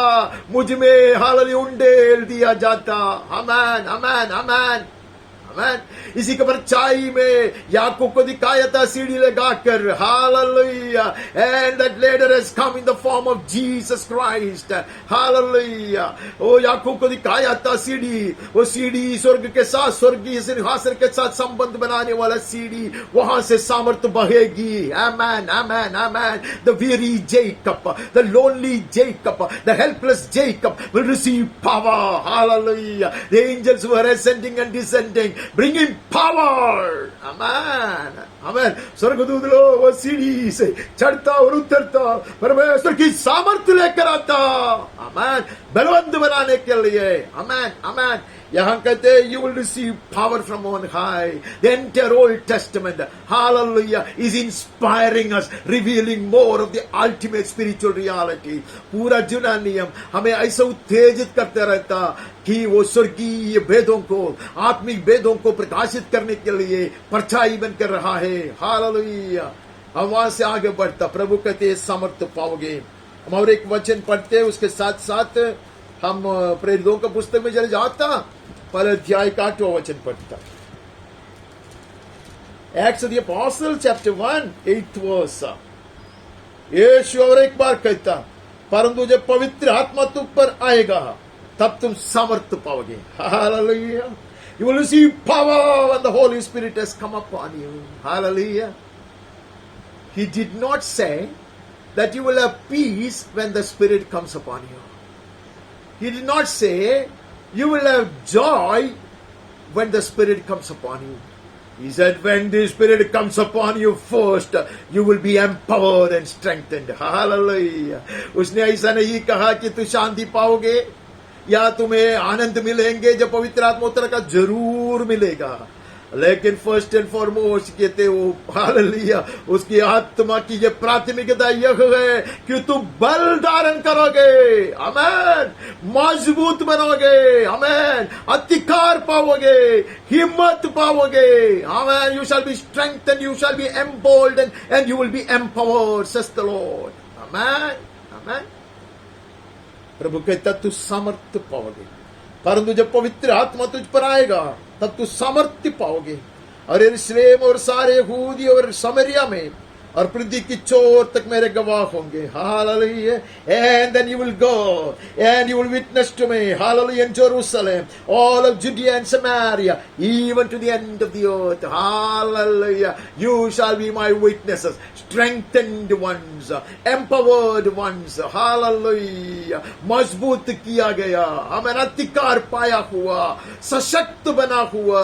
मुझ में हालेलुया उंडेल दिया जाता. Amen, amen, amen. Amen. इसी के परछाई में याकूब को दिखाया था सीढ़ी लगाकर. Hallelujah. And that ladder has come in the form of Jesus Christ. Hallelujah. वो याकूब को दिखाया था सीढ़ी, वो सीढ़ी स्वर्ग के साथ, स्वर्गीय सिंहासन के साथ संबंध बनाने वाला सीढ़ी, वहां से सामर्थ्य बहेगी. Amen, amen, amen. The weary Jacob, the lonely Jacob, the helpless Jacob will receive power. Hallelujah. The angels were ascending and descending, bringing power. Amen, amen. स्वर्गदूत लोग वो सीढ़ी से चढ़ता और उतरता, परमेश्वर की सामर्थ्य लेकर आता. Amen. बलवंत बनाने के लिए. Amen, amen. यहाँ कहते हैं you will receive power from on high. The entire Old Testament, hallelujah, is inspiring us, revealing more of the ultimate spiritual reality. पूरा जुना नियम हमें ऐसा उत्तेजित करते रहता कि वो स्वर्गीय भेदों को, आत्मिक भेदों को प्रकाशित करने के लिए परछाई बनकर रहा है. हालेलुया. हम वहां से आगे बढ़ता, प्रभु कहते हैं सामर्थ्य पाओगे. हम और एक वचन पढ़ते, उसके साथ साथ हम प्रेरितों का पुस्तक में चले जाता, पहले अध्याय का 8वां वचन पढ़ता. Acts of the Apostles chapter 1 8th verse. यीशु और एक बार कहता, परंतु जब पवित्र आत्मा तुम पर आएगा तब तुम सामर्थ्य पाओगे. Hallelujah. You will receive power when the Holy Spirit has come upon you. Hallelujah. He did not say that you will have peace when the Spirit comes upon you. He did not say you will have joy when the Spirit comes upon you. He said when the Spirit comes upon you first, you will be empowered and strengthened. Hallelujah. उसने ऐसा नहीं कहा कि तू शांति पाओगे या तुम्हें आनंद मिलेंगे. जब पवित्र आत्मा उतरेगा जरूर मिलेगा, लेकिन फर्स्ट एंड फॉरमोस्ट कहते वो हालेलुया, उसकी आत्मा की ये प्राथमिकता यह है कि तुम बल धारण करोगे. आमेन. मजबूत बनोगे. आमेन. अधिकार पाओगे, हिम्मत पाओगे. आमेन. You shall be strengthened, you shall be emboldened, and you will be empowered, says the Lord. Amen. Amen. प्रभु कहता तू सामर्थ्य पाओगे, परंतु जब पवित्र आत्मा तुझ पर आएगा तब तू सामर्थ्य पाओगे. और यरूशलेम और सारे यहूदी और समरिया में और पृथ्वी की चोर तक मेरे गवाह होंगे. Hallelujah. And then you will go and you will witness to me. Hallelujah. In Jerusalem, all of Judea and Samaria, even to the end of the earth. Hallelujah. You shall be my witnesses, strengthened ones, empowered ones. Hallelujah. मजबूत किया गया, हमें अधिकार पाया हुआ, सशक्त बना हुआ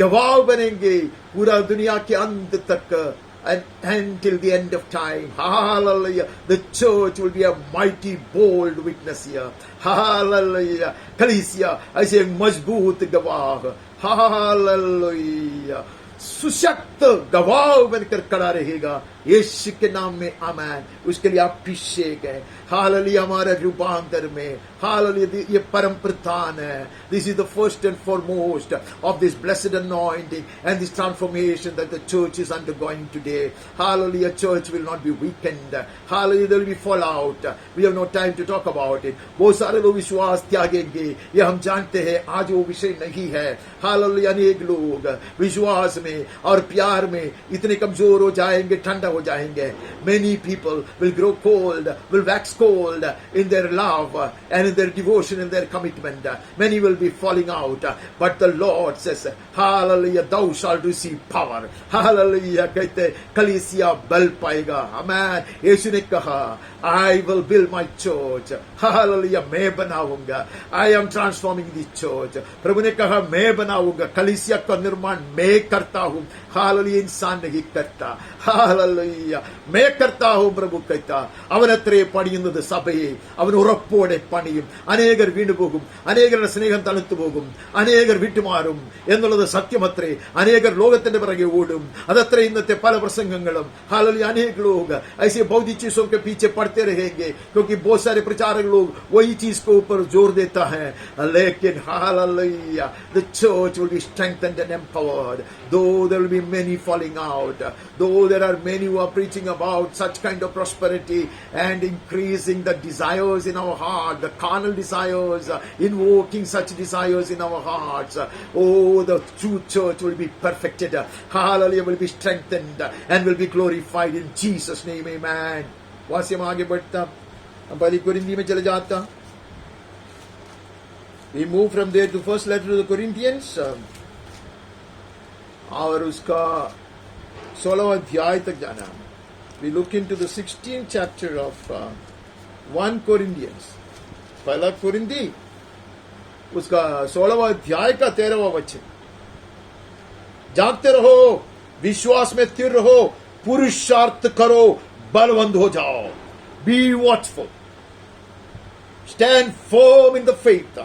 गवाह बनेंगे पूरा दुनिया के अंत तक. And until the end of time. Hallelujah. The church will be a mighty, bold witness here. Hallelujah. कलीसिया ऐसे मजबूत गवाह. Hallelujah. सुशक्त गवाह बनकर खड़ा रहेगा यीशु के नाम में. आमीन. उसके लिए आप अभिषेक है. हालेलुया. हमारे रूपांतर में हालेलुया ये परम प्रधान है. This is the first and foremost of this blessed anointing and this transformation that the church is undergoing today. Hallelujah. Church will not be weakened. Hallelujah. There will be fallout. We have no time to talk about it. बहुत सारे लोग विश्वास त्यागेंगे, ये हम जानते हैं. आज वो विषय नहीं है. हालेलुया. अनेक लोग विश्वास में और प्यार में इतने कमजोर हो जाएंगे, ठंडा हो जाएंगे. Many people will grow cold, will wax cold in their love and in their devotion and their commitment. Many will be falling out, but the Lord says, Hallelujah, thou shalt receive power. Hallelujah. कहते कलीसिया बल पाएगा. Amen. यीशु ने कहा, I will build my church. Hallelujah. मैं बनाऊंगा. I am transforming the church. प्रभु ने कहा मैं बनाऊंगा. कलीसिया का निर्माण मैं करता हूं. Hallelujah. इंसान नहीं करता. Hallelujah. मैं करता हूं. प्रभु कहता അവനത്രേ പണിയുന്നത് സഭയെ അവൻ ഉറപ്പോടെ പണിയും. അനേകർ വീണുപോകും, അനേകരുടെ സ്നേഹം തണുത്തു പോകും, അനേകർ വിട്ടുമാറും എന്നുള്ളത് സത്യമത്രേ. അനേകർ ലോകത്തിന്റെ പിറകെ ഓടും. അതത്രേ ഇന്നത്തെ പല പ്രസംഗങ്ങളും. हालेलुया. अनेक लोग ऐसे भौतिक चीजों के पीछे पड़ते रहेंगे क्योंकि बहुत सारे प्रचारक लोग वही चीज को ऊपर जोर देता है. लेकिन hallelujah, the church will be strengthened and empowered. Though there will be many falling out, though there are many who are preaching about such kind of prosperity and increasing the desires in our heart, the carnal desires, invoking such desires in our hearts. Oh, the true church will be perfected. Hallelujah, will be strengthened and will be glorified in Jesus' name. Amen. वहां हम आगे बढ़ता, हम पहली कोरिन्थी में चले जाता. We move from there to first letter to the Corinthians और उसका 16वां अध्याय तक जाना. We look into the 16th chapter of 1 Corinthians. पहला कोरिन्थी उसका 16वां अध्याय का 13वां वचन. जागते रहो, विश्वास में स्थिर रहो, पुरुषार्थ करो, बलवंत हो जाओ. Be watchful. Stand firm in the faith.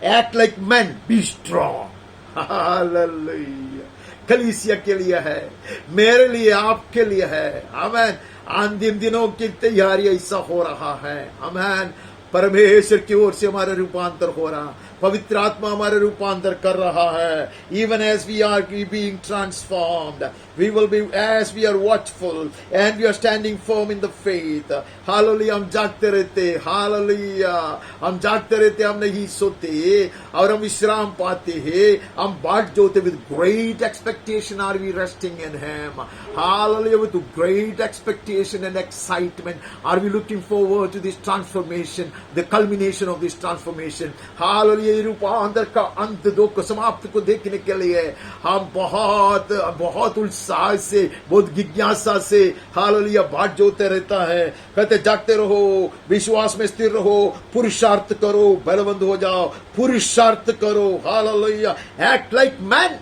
Act like men. Be strong. Hallelujah. कलीसिया के लिए है, मेरे लिए, आपके लिए है. आमीन. अंतिम दिनों की तैयारी ऐसा हो रहा है. आमीन. परमेश्वर की ओर से हमारा रूपांतर हो रहा, पवित्र आत्मा हमारे रूपांतर कर रहा है. Even as we are being transformed, we will be, as we are watchful and we are standing firm in the faith. Hallelujah. हम जागते रहते. Hallelujah. हम जागते रहते, हम नहीं सोते और हम विश्राम पाते हैं. हम बाट जोते. With great expectation are we resting in Him. Hallelujah. With great expectation and excitement are we looking forward to this transformation, the culmination of this transformation. Hallelujah. रूपांतर का अंत, दो को समाप्त को देखने के लिए हम बहुत बहुत उत्साह से, बहुत जिज्ञासा से हालेलुया बाट जोते रहता है. कहते जागते रहो, विश्वास में स्थिर रहो, पुरुषार्थ करो, बलवंत हो जाओ. पुरुषार्थ करो. हालेलुया. Act like man.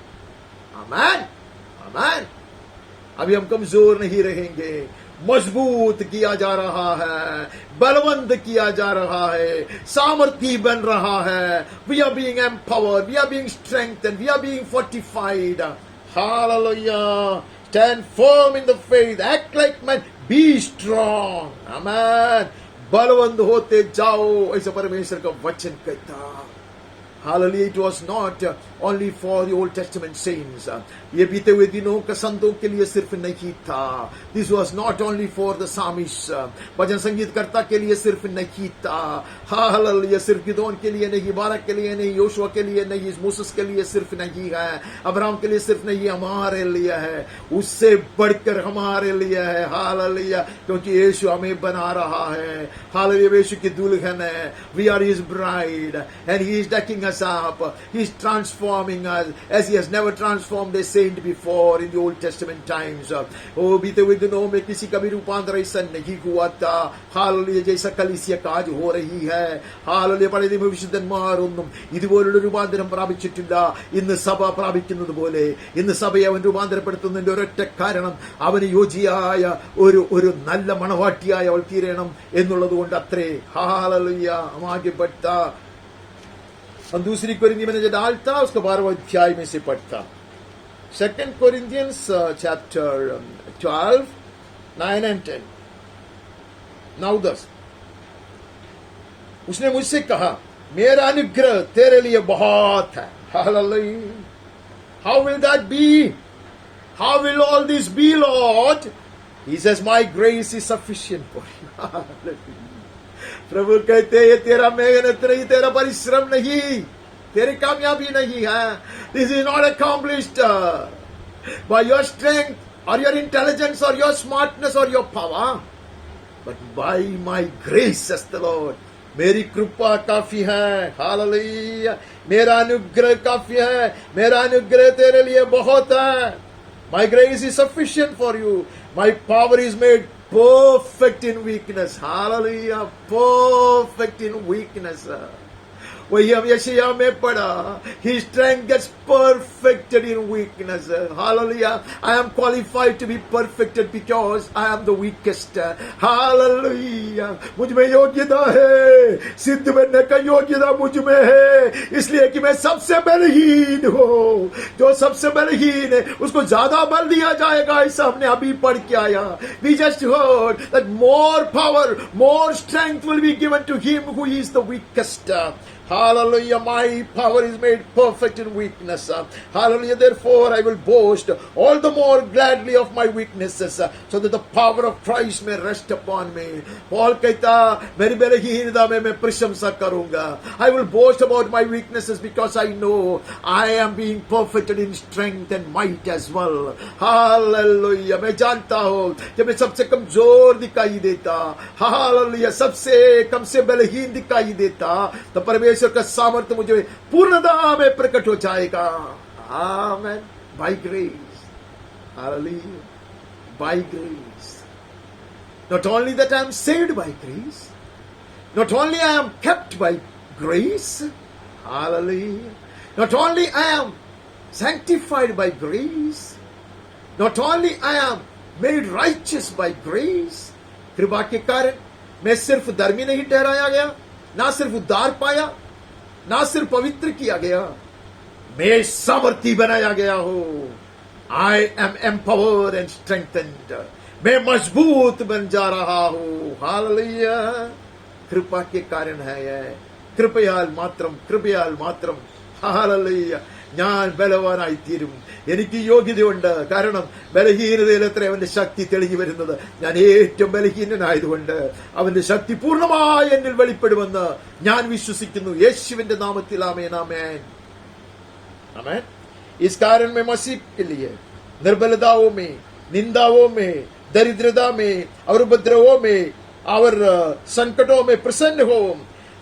आमीन. आमीन. अभी हम कमजोर नहीं रहेंगे. मजबूत किया जा रहा है, बलवंत किया जा रहा है, सामर्थी बन रहा है. We are being empowered, we are being strengthened, we are being fortified. Hallelujah. Stand firm in the faith, act like men, be strong. Amen. Balwant होते जाओ, ऐसा परमेश्वर का वचन कहता. Hallelujah, it was not only for the Old Testament saints. ये बीते हुए दिनों के संतों के लिए सिर्फ नहीं था. This was not only for the psalmists. भजन संगीतकर्ता के लिए सिर्फ नहीं था. Hallelujah, सिर्फ गिदोन के लिए नहीं, बारक के लिए नहीं, योशुआ के लिए नहीं, मूसस के लिए सिर्फ नहीं है, अब्राहम के लिए सिर्फ नहीं, हमारे लिए है. उससे बढ़कर हमारे लिए है. Hallelujah, क्योंकि यीशु हमें बना रहा है. Hallelujah, यीशु की दुल्हन है. We are his bride and he is decking us up. He is transforming us as he has never transformed a saint before in the Old Testament times. ओ बीते हुए दिनों में किसी का भी रूपांतर ऐसा नहीं हुआ था. Hallelujah, जैसा कलीसिया का आज हो रही है. Hallelujah, പഴയ നിയമ വിശുദ്ധന്മാരൊന്നും ഇതുപോലുള്ള രൂപാന്തരം പ്രാപിച്ചിട്ടില്ല. ഇന്ന് സഭ പ്രാപിക്കുന്നത് പോലെ ഇന്ന് സഭയെ അവൻ രൂപാന്തരപ്പെടുത്തുന്നതിന്റെ ഒരൊറ്റ കാരണം അവന് യോജിയായ ഒരു നല്ല മണവാട്ടിയായി അവൾ തീരണം എന്നുള്ളത് കൊണ്ട് അത്രേ. Hallelujah, हम आगे बढ़ता. हम दूसरी कोरिन्थियों में जो डालता उसको 12वें अध्याय में से पढ़ता. 2 Corinthians chapter 12, 9 and 10. Now thus, उसने मुझसे कहा, मेरा अनुग्रह तेरे लिए बहुत है. Hallelujah. How will that be? How will all this be, Lord? He says, my grace is sufficient for you. Hallelujah. प्रभु कहते हैं, ये तेरा मेहनत नहीं, तेरा परिश्रम नहीं, तेरी कामयाबी नहीं है. This is not accomplished by your strength or your intelligence or your smartness or your power, but by my grace, says the Lord. मेरी कृपा काफी है. हालेलुया, मेरा अनुग्रह काफी है, मेरा अनुग्रह तेरे लिए बहुत है. My grace is sufficient for you. My power is made perfect in weakness. Hallelujah, perfect in weakness. वही हम यशायाह में पढ़ा, His strength gets perfected in weakness. Hallelujah. I am qualified to be perfected because I am the weakest. Hallelujah. मुझ में योग्यता है, सिद्ध बनने का योग्यता मुझ में है, इसलिए कि मैं सबसे बलहीन हूँ. जो सबसे बलहीन है उसको ज्यादा बल दिया जाएगा, ऐसा हमने अभी पढ़ के आया. We just heard that more power, more strength will be given to him who is the weakest. Hallelujah, my power is made perfect in weakness. Hallelujah, therefore I will boast all the more gladly of my weaknesses, so that the power of Christ may rest upon me. Paul कहता, मेरी बलहीनता में मैं प्रशंसा करूंगा. I will boast about my weaknesses because I know I am being perfected in strength and might as well. Hallelujah, मैं जानता हूँ कि मैं सबसे कमजोर दिखाई देता. Hallelujah, सबसे कम से बलहीन दिखाई देता, तो परमेश्वर का सामर्थ्य मुझे पूर्णता में प्रकट हो जाएगा. आमेन. By grace. Hallelujah. By grace. Not only that I am saved by grace, not only I am kept by grace, hallelujah, not only I am sanctified by grace, not only I am made righteous by grace, कृपा के कारण मैं सिर्फ धर्मी नहीं ठहराया गया, ना सिर्फ उद्धार पाया, ना सिर्फ पवित्र किया गया, मैं सामर्थी बनाया गया हूं. I am empowered and strengthened. मैं मजबूत बन जा रहा हूं. हालेलुया, कृपा के कारण है यह. कृपयाल മാത്രം. हालेलुया, ഞാൻ ബലവാനായി തീരും. എനിക്ക് യോഗ്യതയുണ്ട്. കാരണം ബലഹീനതയിലത്ര അവന്റെ ശക്തി തെളിഞ്ഞു വരുന്നത്. ഞാൻ ഏറ്റവും ബലഹീനനായതുകൊണ്ട് അവന്റെ ശക്തി പൂർണ്ണമായി എന്നിൽ വെളിപ്പെടുമെന്ന് ഞാൻ വിശ്വസിക്കുന്നു. യേശുവിന്റെ നാമത്തിൽ ആമേൻ, ആമേൻ, आमेन. इस कारण मैं मसीह के लिए निर्बलताओं में, निंदाओं में, दरिद्रता में और उपद्रवों में और संकटों में प्रसन्न हो.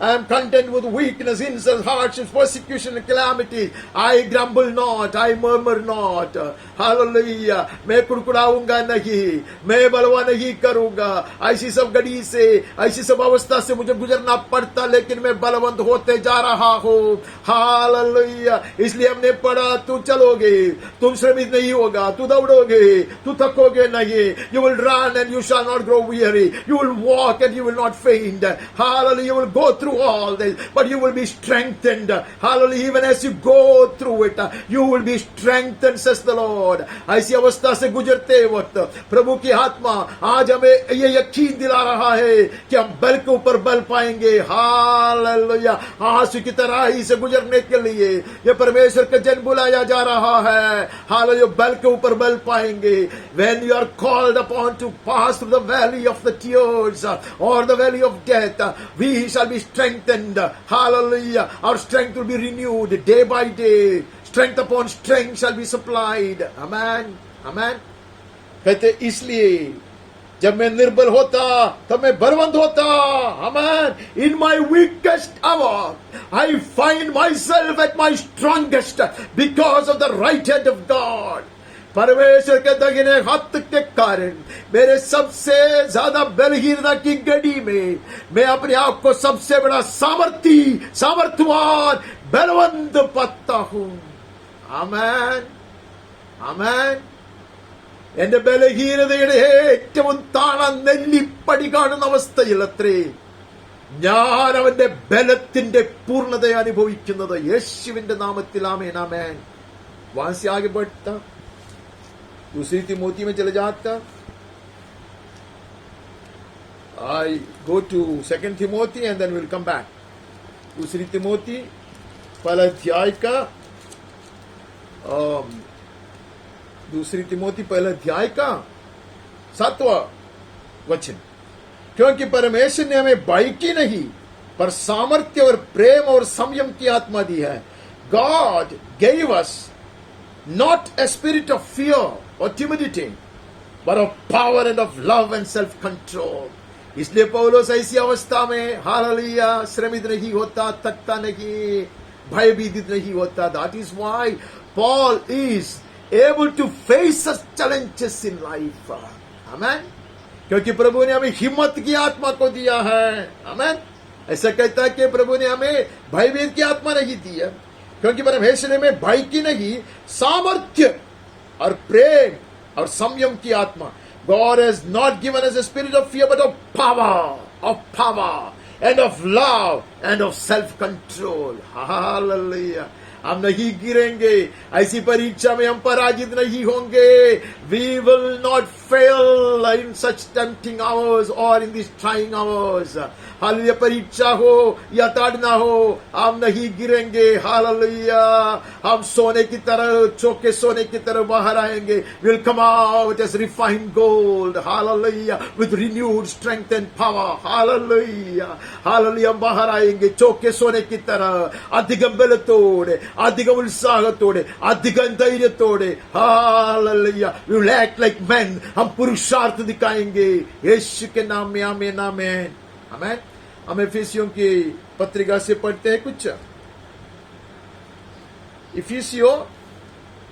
I am content with weakness, insults, hardships, persecution and calamity. I grumble not, I murmur not. Hallelujah. मैं कुड़कुड़ाऊंगा नहीं, मैं बलवा नहीं करूंगा. ऐसी सब घड़ी से, ऐसी सब अवस्था से मुझे गुजरना पड़ता, लेकिन मैं बलवंत होते जा रहा हूँ. Hallelujah. इसलिए हमने पढ़ा, तू चलोगे, तुम श्रमित नहीं होगा, तू दौड़ोगे, तू थकोगे नहीं. You will run and you shall not grow weary. You will walk and you will not faint. Hallelujah. You will go through through all this, but you will be strengthened. Hallelujah. Even as you go through it, you will be strengthened, says the Lord. ऐसी अवस्था से गुजरते वक्त प्रभु की आत्मा आज हमें ये यकीन दिला रहा है कि हम बल के ऊपर बल पाएंगे. हालेलुया. आंसू की तरह ही से गुजरने के लिए ये परमेश्वर का जन बुलाया जा रहा है. हालेलुया. बल के ऊपर बल पाएंगे. When you are called upon to pass through the valley of the tears or the valley of death, we shall be strengthened. Hallelujah. Our strength will be renewed day by day. Strength upon strength shall be supplied. Amen. Amen. कहते इसलिए जब मैं निर्बल होता तब मैं बलवंत होता. Amen. In my weakest hour, I find myself at my strongest because of the right hand of God. परमेश्वर के दगिने हाथ के कारण मेरे सबसे ज्यादा बलहीनता की घड़ी में मैं अपने आप को सबसे बड़ा सामर्थ्यवान बलवंत पाता हूं. आमेन. ആമേൻ. എന്റെ ബലഹീനതയുടെ ഏറ്റവും താണ നെല്ലിപ്പടി കാണുന്ന അവസ്ഥയിൽ അത്രേ ഞാൻ അവന്റെ ബലത്തിന്റെ പൂർണ്ണത അനുഭവിക്കുന്നത്. യേശുവിന്റെ നാമത്തിൽ ആമേൻ. ആമേൻ. वहां से आगे बढ़ता दूसरी तिमोथी में चले जाता. I go to 2 Timothy and then we'll come back. दूसरी तिमोथी पहला अध्याय का दूसरी तिमोथी पहला अध्याय का 7वां वचन. क्योंकि परमेश्वर ने हमें बाइकी नहीं पर सामर्थ्य और प्रेम और संयम की आत्मा दी है. God gave us not a spirit of fear or timidity, but of power and of love and self-control. इसलिए पौलुस ऐसी अवस्था में हालेलुया श्रमित नहीं होता, थकता नहीं, भयभीत नहीं होता. That is why Paul is able to face such challenges in life. Amen. क्योंकि प्रभु ने हमें हिम्मत की आत्मा को दिया है. Amen. ऐसा कहता है कि प्रभु ने हमें भयभीत की आत्मा नहीं दी है, क्योंकि परमेश्वर ने हमें भय की नहीं सामर्थ्य और प्रेम और संयम की आत्मा. God has not given us a spirit of fear, but of power and of love and of self-control. Hallelujah. हम नहीं गिरेंगे, ऐसी परीक्षा में हम पराजित नहीं होंगे. We will not fail in such tempting hours or in these trying hours. Hallelujah. परीक्षा हो या ताड़ना हो, हम नहीं गिरेंगे. हालेलुया. हम सोने की तरह, चौके सोने की तरह बाहर आएंगे. We'll come out as refined gold. Hallelujah. With renewed strength and power. Hallelujah. Hallelujah. हम बाहर आएंगे चौके सोने की तरह, अधिक बलത്തോടെ, अधिक उत्साहത്തോടെ, अधिक धैर्यത്തോടെ. Hallelujah. We will act like men. हम पुरुषार्थ दिखाएंगे यीशु के नाम में. आमीन. आमीन. आमीन. हम इफिसियों की पत्रिका से पढ़ते हैं कुछ. इफिसियों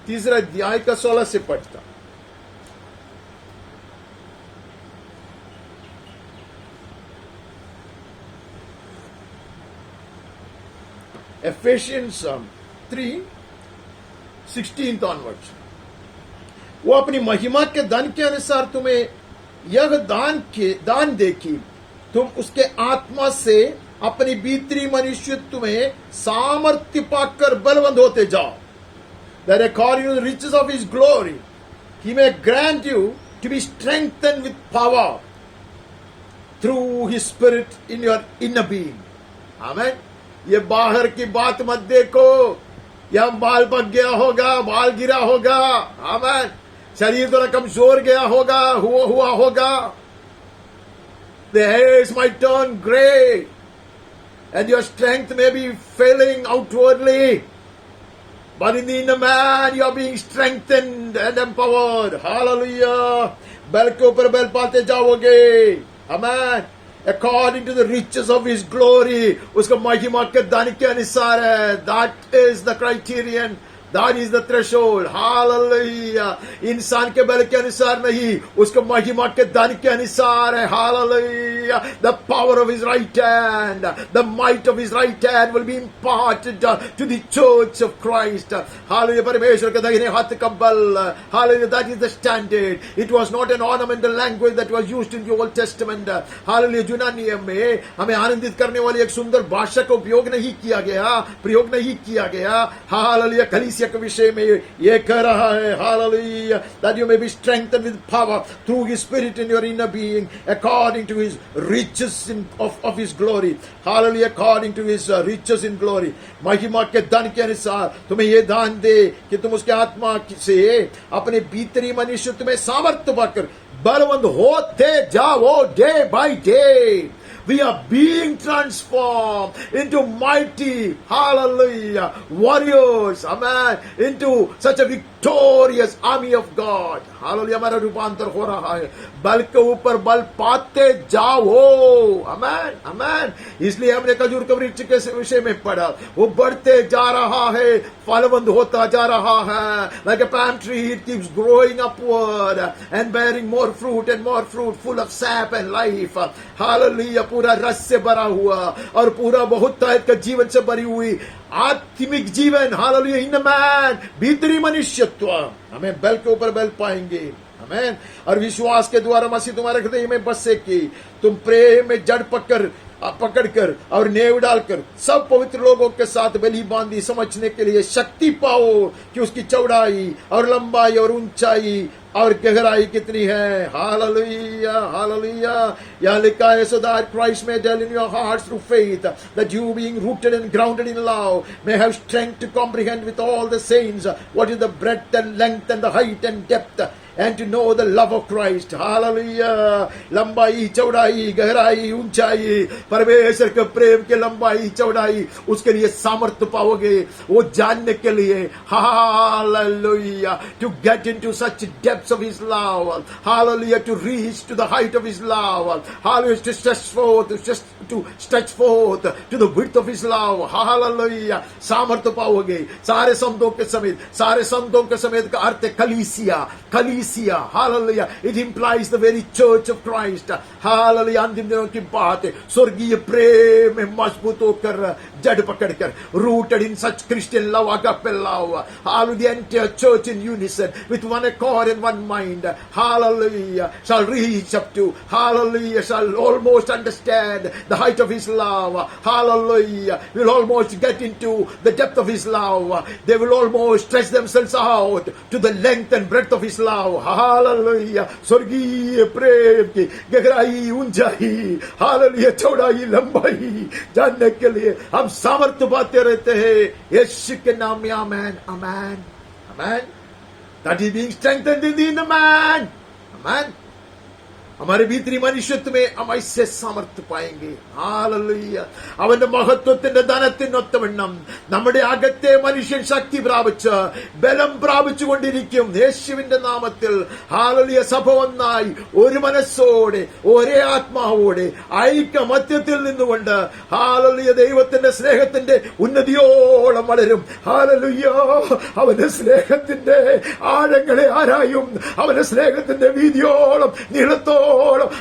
3 अध्याय का 16 से पढ़ता. Ephesians 3:16 onwards. वो अपनी महिमा के धन के अनुसार तुम्हें यह दान दे कि तुम उसके आत्मा से अपनी भीतरी मनुष्यत्व में सामर्थ्य पाकर बलवंत होते जाओ. That according to the riches of his glory he may grant you to be strengthened with power through his spirit in your inner being. Amen. ये बाहर की बात मत देखो, या बाल पक गया होगा, बाल गिरा होगा. आमेन. शरीर थोड़ा कमजोर गया होगा, हुआ होगा. The hairs might turn gray and your strength may be failing outwardly, but in the inner man you are being strengthened and empowered. Hallelujah. बल के ऊपर बल पाते जाओगे. Amen. According to the riches of his glory, उसका महिमा के दान के अनुसार है. That is the criterion. That is the threshold. Hallelujah. इंसान के बल के अनुसार नहीं, उसको महिमा के दान के अनुसार है. Hallelujah. Hallelujah. The power of his right hand, the might of his right hand will be imparted to the church of Christ. Hallelujah. परमेश्वर के दाहिने हाथ का बल. Hallelujah. That is the standard. It was not an ornamental language that was used in the Old Testament. Hallelujah. जुना नियम में हमें आनंदित करने वाली एक सुंदर भाषा का उपयोग नहीं किया गया, प्रयोग नहीं किया गया. हालेलुया. कलीसिया के विषय में ये कह रहा है. Hallelujah. That you may be strengthened with power through his spirit in your inner being, according to his riches of his glory. Hallelujah. According to his riches in glory. महिमा के धन के अनुसार तुम्हें ये दान दे कि तुम उसके आत्मा से अपने भीतरी मनुष्य तुम्हें सामर्थ्य पाकर बलवंत होते जाओ. Day by day we are being transformed into mighty, hallelujah, warriors, amen, into such a victorious army of God. Hallelujah. हमारा रूपांतर हो रहा है. बल के ऊपर बल पाते जाओ. amen, amen. इसलिए हमने खजूर के वृक्ष के विषय में पढ़ा. वो बढ़ते जा रहा है, फलवंत होता जा रहा है. Like a palm tree, it keeps growing upward and bearing more fruit and more fruit, full of sap and life. Hallelujah. पूरा रस से भरा हुआ और पूरा बहुत ताकत का जीवन से भरी हुई आत्मिक जीवन. हालेलुया. इन मैन, भीतरी मनुष्यत्व. हमें बल के ऊपर बल पाएंगे. आमीन. और विश्वास के द्वारा मसीह तुम्हारे हृदय में बसे कि तुम प्रेम में जड़ पकड़कर और नेव डालकर सब पवित्र लोगों के साथ बलि बांधी समझने के लिए शक्ति पाओ कि उसकी चौड़ाई और लंबाई और ऊंचाई और गहराई कितनी है. हालेलुया. हालेलुया. यहाँ लिखा है, so that Christ may dwell in your hearts through faith, that you being rooted and grounded in love may have strength to comprehend with all the saints what is the breadth and length and the height and depth, and to know the love of Christ. Hallelujah. लंबाई, चौड़ाई, गहराई, ऊंचाई, परमेश्वर के प्रेम के लंबाई, चौड़ाई, उसके लिए सामर्थ्य पाओगे वो जानने के लिए. Hallelujah. To get into such depths of his love. Hallelujah. To reach to the height of his love. Hallelujah. To stretch forth to the width of his love. Hallelujah. सामर्थ्य पाओगे. सारे संतों के समेत का अर्थ है कलीसिया. Hallelujah. It implies the very church of Christ. Hallelujah. अंतिम दिनों की बात है. स्वर्गीय प्रेम में मजबूत होकर जड़ पकड़कर, rooted in such Christian love, agape love. Hallelujah. The entire church in unison with one accord and one mind. Hallelujah. Shall reach up to, hallelujah, shall almost understand the height of his love. Hallelujah. Will almost get into the depth of his love. They will almost stretch themselves out to the length and breadth of his love. Hallelujah. स्वर्गीय प्रेम की गहराई, ऊंचाई, hallelujah, चौड़ाई, लंबाई जानने के लिए हम सामर्थ्य पाते रहते हैं. यीशु के नाम में आमेन. आमेन. आमेन. That is being strengthened in the inner man. आमेन. हमारे भीतरी മനുഷ്യത്വ में हम ऐसे सामर्थ्य पाएंगे. ഹാലലൂയ. അവന്റെ മഹത്വത്തിന്റെ ധനത്തിനൊത്തവണ്ണം നമ്മുടെ അകത്തെ മനുഷ്യൻ ശക്തി പ്രാപിച്ച് ബലം പ്രാപിച്ചുകൊണ്ടിരിക്കും. യേശുവിന്റെ നാമത്തിൽ ഹാലലൂയ. സഭ ഒന്നായി ഒരു മനസ്സോടെ ഒരേ ആത്മാവോടെ ഐക്യമത്യത്തിൽ നിന്നുകൊണ്ട് ഹാലലൂയ ദൈവത്തിന്റെ സ്നേഹത്തിന്റെ ഉന്നതിയോളം വളരും. ഹാലലൂയ. അവന്റെ സ്നേഹത്തിന്റെ ആഴങ്ങളെ ആരായും. അവന്റെ സ്നേഹത്തിന്റെ വീതിയോളം നീളത്തോളം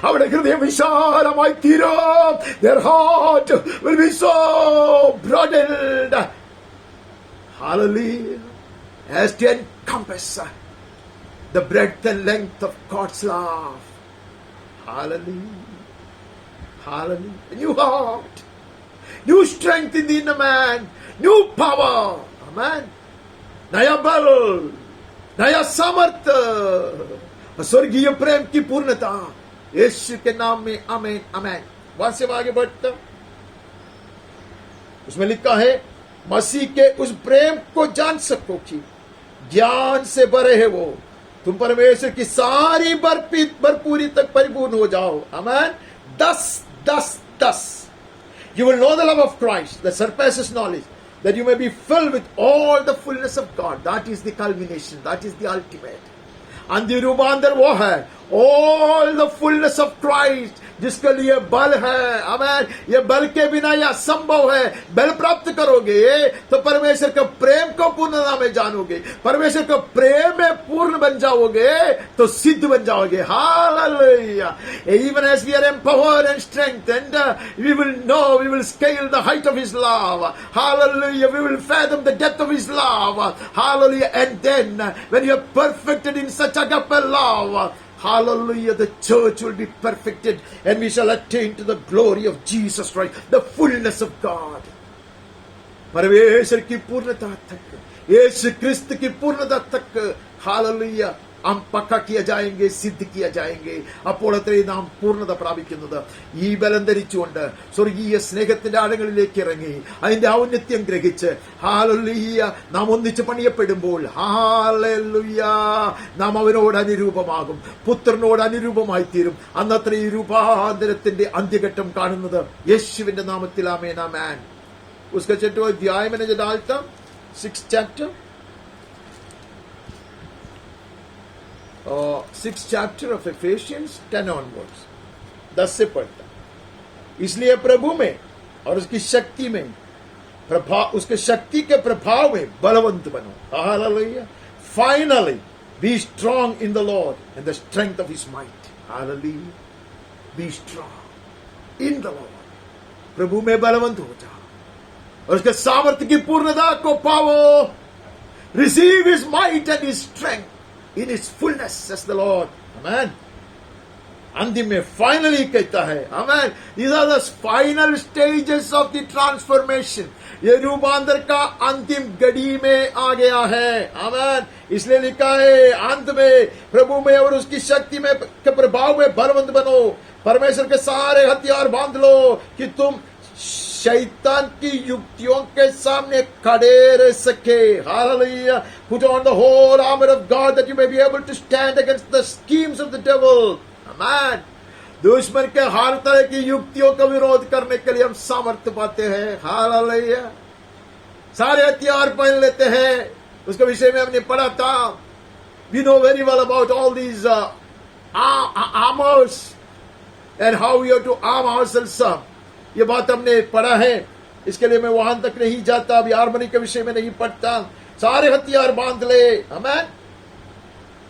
അവരുടെ ഹൃദയം വിശാലമായി തീരും. Their heart will be so broadened. Hallelujah. As to encompass the breadth and length of God's love. Hallelujah. Hallelujah. New heart, new strength in the inner man, new power. Amen. नया बल, नया सामर्थ्य, स्वर्गीय प्रेम की पूर्णता यीशु के नाम में. आमीन. आमीन. वहां से आगे बढ़ता उसमें लिखा है, मसीह के उस प्रेम को जान सको कि ज्ञान से भरे है वो तुम परमेश्वर की सारी भरपूरी तक परिपूर्ण हो जाओ. आमीन. 10. You will know the love of Christ that surpasses knowledge, that you may be filled with all the fullness of God. That is the culmination. That is the ultimate. अंतिम रूपांतर वो है, all the fullness of Christ, जिसके लिए बल है। आमेन। ये बल के बिना यह असंभव है। बल प्राप्त करोगे तो परमेश्वर के प्रेम को पूर्णता में जानोगे, परमेश्वर के प्रेम में पूर्ण बन जाओगे तो सिद्ध बन जाओगे। Hallelujah. Even as we are empowered and strengthened, we will know, we will scale the height of His love. Hallelujah. We will fathom the depth of His love. Hallelujah. And then when you are perfected in such agape love, hallelujah, the church will be perfected and we shall attain to the glory of Jesus Christ, the fullness of God. परमेश्वर की पूर्णता तक, यीशु क्रिस्त की पूर्णता तक, hallelujah, हम पक्का किया जाएंगे, सिद्ध किया जाएंगे. അപ്പോഴത്രേ നാം പൂർണ്ണത പ്രാപിക്കുന്നത്. ഈ ബലം ധരിച്ചുകൊണ്ട് സ്വർഗീയ സ്നേഹത്തിന്റെ ആഴങ്ങളിലേക്ക് ഇറങ്ങി അതിന്റെ ഔന്നത്യം ഗ്രഹിച്ച്, ഹാലലുയ്യ, നാം ഒന്നിച്ച് പണിയപ്പെടുമ്പോൾ, ഹാലലുയ്യ, നാം അവനോട് അനുരൂപമാകും, പുത്രനോട് അനുരൂപമായി തീരും. അന്നത്ര ഈ രൂപാന്തരത്തിന്റെ അന്ത്യഘട്ടം കാണുന്നത് യേശുവിന്റെ നാമത്തിൽ. ആമേൻ, ആമേൻ. उसका 6वां अध्याय मैंने जो डालता, 6th chapter, 6th chapter of Ephesians 10 onwards, 10 से पढ़ता. इसलिए प्रभु में और उसकी शक्ति में, उसके शक्ति के प्रभाव में बलवंत बनो. Hallelujah. Finally be strong in the Lord and the strength of His might. Hallelujah. Be strong in the Lord. प्रभु में बलवंत हो जाओ और उसके सामर्थ्य की पूर्णता को पाओ. Receive His might and His strength in His fullness, says the Lord. Amen. अंतिम में फाइनली कहता है, amen. These are the final stages of the transformation. ये रूपांतर का अंतिम घड़ी में आ गया है. amen. इसलिए लिखा है, अंत में प्रभु में और उसकी शक्ति में के प्रभाव में बलवंत बनो. परमेश्वर के सारे हथियार बांध लो कि तुम शैतान की युक्तियों के सामने खड़े रह सके. Hallelujah. Put on the whole armor of God that you may be able to stand against the schemes of the devil. Amen. दुश्मन के हर तरह की युक्तियों का विरोध करने के लिए हम सामर्थ्य पाते हैं. Hallelujah. सारे हथियार पहन लेते हैं. उसके विषय में हमने पढ़ा था. We know very well about all these armors and how we have to arm ourselves up. ये बात हमने पढ़ा है. इसके लिए मैं वहां तक नहीं जाता. अभी आर्मरी के विषय में नहीं पढ़ता. सारे हथियार बांध ले. आमेन.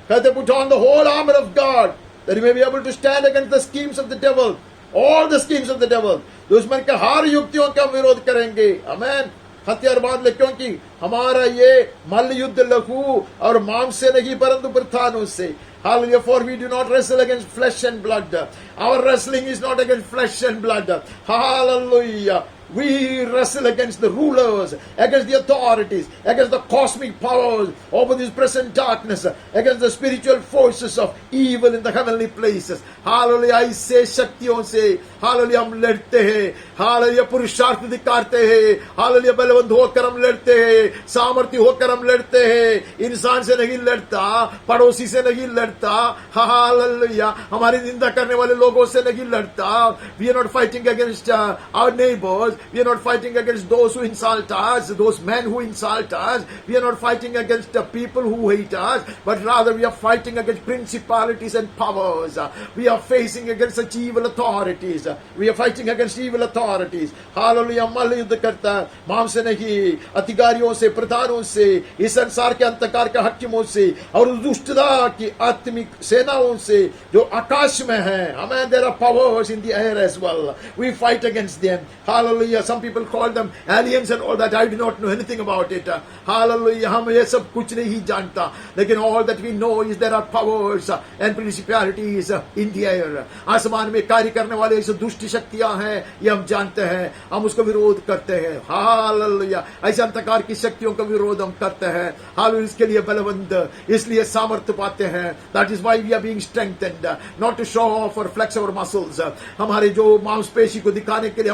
कहते put on the whole armor of God that you may be able to stand against the schemes of the devil. All the schemes of the devil. दुश्मन के हर युक्तियों का विरोध करेंगे. आमेन. हथियार बांध ले, क्योंकि हमारा ये मल्ल युद्ध लघु और मांस से नहीं परंतु प्रधानों से. Hallelujah. For we do not wrestle against flesh and blood. Our wrestling is not against flesh and blood. Hallelujah. We wrestle against the rulers, against the authorities, against the cosmic powers over this present darkness, against the spiritual forces of evil in the heavenly places. Hallelujah. ऐसे शक्तियों से, hallelujah, हम लड़ते हैं. Hallelujah. पुरुषार्थ दिखाते हैं. Hallelujah. Balwant होकर हम लड़ते हैं. सामर्थ्य होकर हम लड़ते हैं. इंसान से नहीं लड़ता, पड़ोसी से नहीं लड़ता. Hallelujah. हमारी निंदा करने वाले लोगों से नहीं लड़ता. We are not fighting against our neighbors. We are not fighting against those who insult us, those men who insult us. We are not fighting against the people who hate us, but rather we are fighting against principalities and powers. We are facing against such evil authorities. We are fighting against evil authorities. Hallelujah. मल्ल युद्ध करता है. मांस से नहीं, अधिकारियों से, प्रधानों से, इस संसार के अंधकार के हाकिमों से और दुष्टता की आत्मिक सेनाओं से जो आकाश में है. Amen. There are powers in the air as well. We fight against them. Hallelujah. Some people call them aliens and all that. I do not know anything about it. Hallelujah. हम ये सब कुछ नहीं जानता. लेकिन all that we know is there are powers and principalities in the air. आसमान में कार्य करने वाले ऐसे दुष्ट शक्तियां हैं, ये हम जानते हैं. हम उसका विरोध करते हैं. Hallelujah. ऐसे अंधकार की शक्तियों का विरोध हम करते हैं. Hallelujah. इसके लिए बलवंत, इसलिए सामर्थ्य पाते हैं. That is why we are being strengthened, not to show off or flex our muscles. हमारे जो मांसपेशी को दिखाने के लिए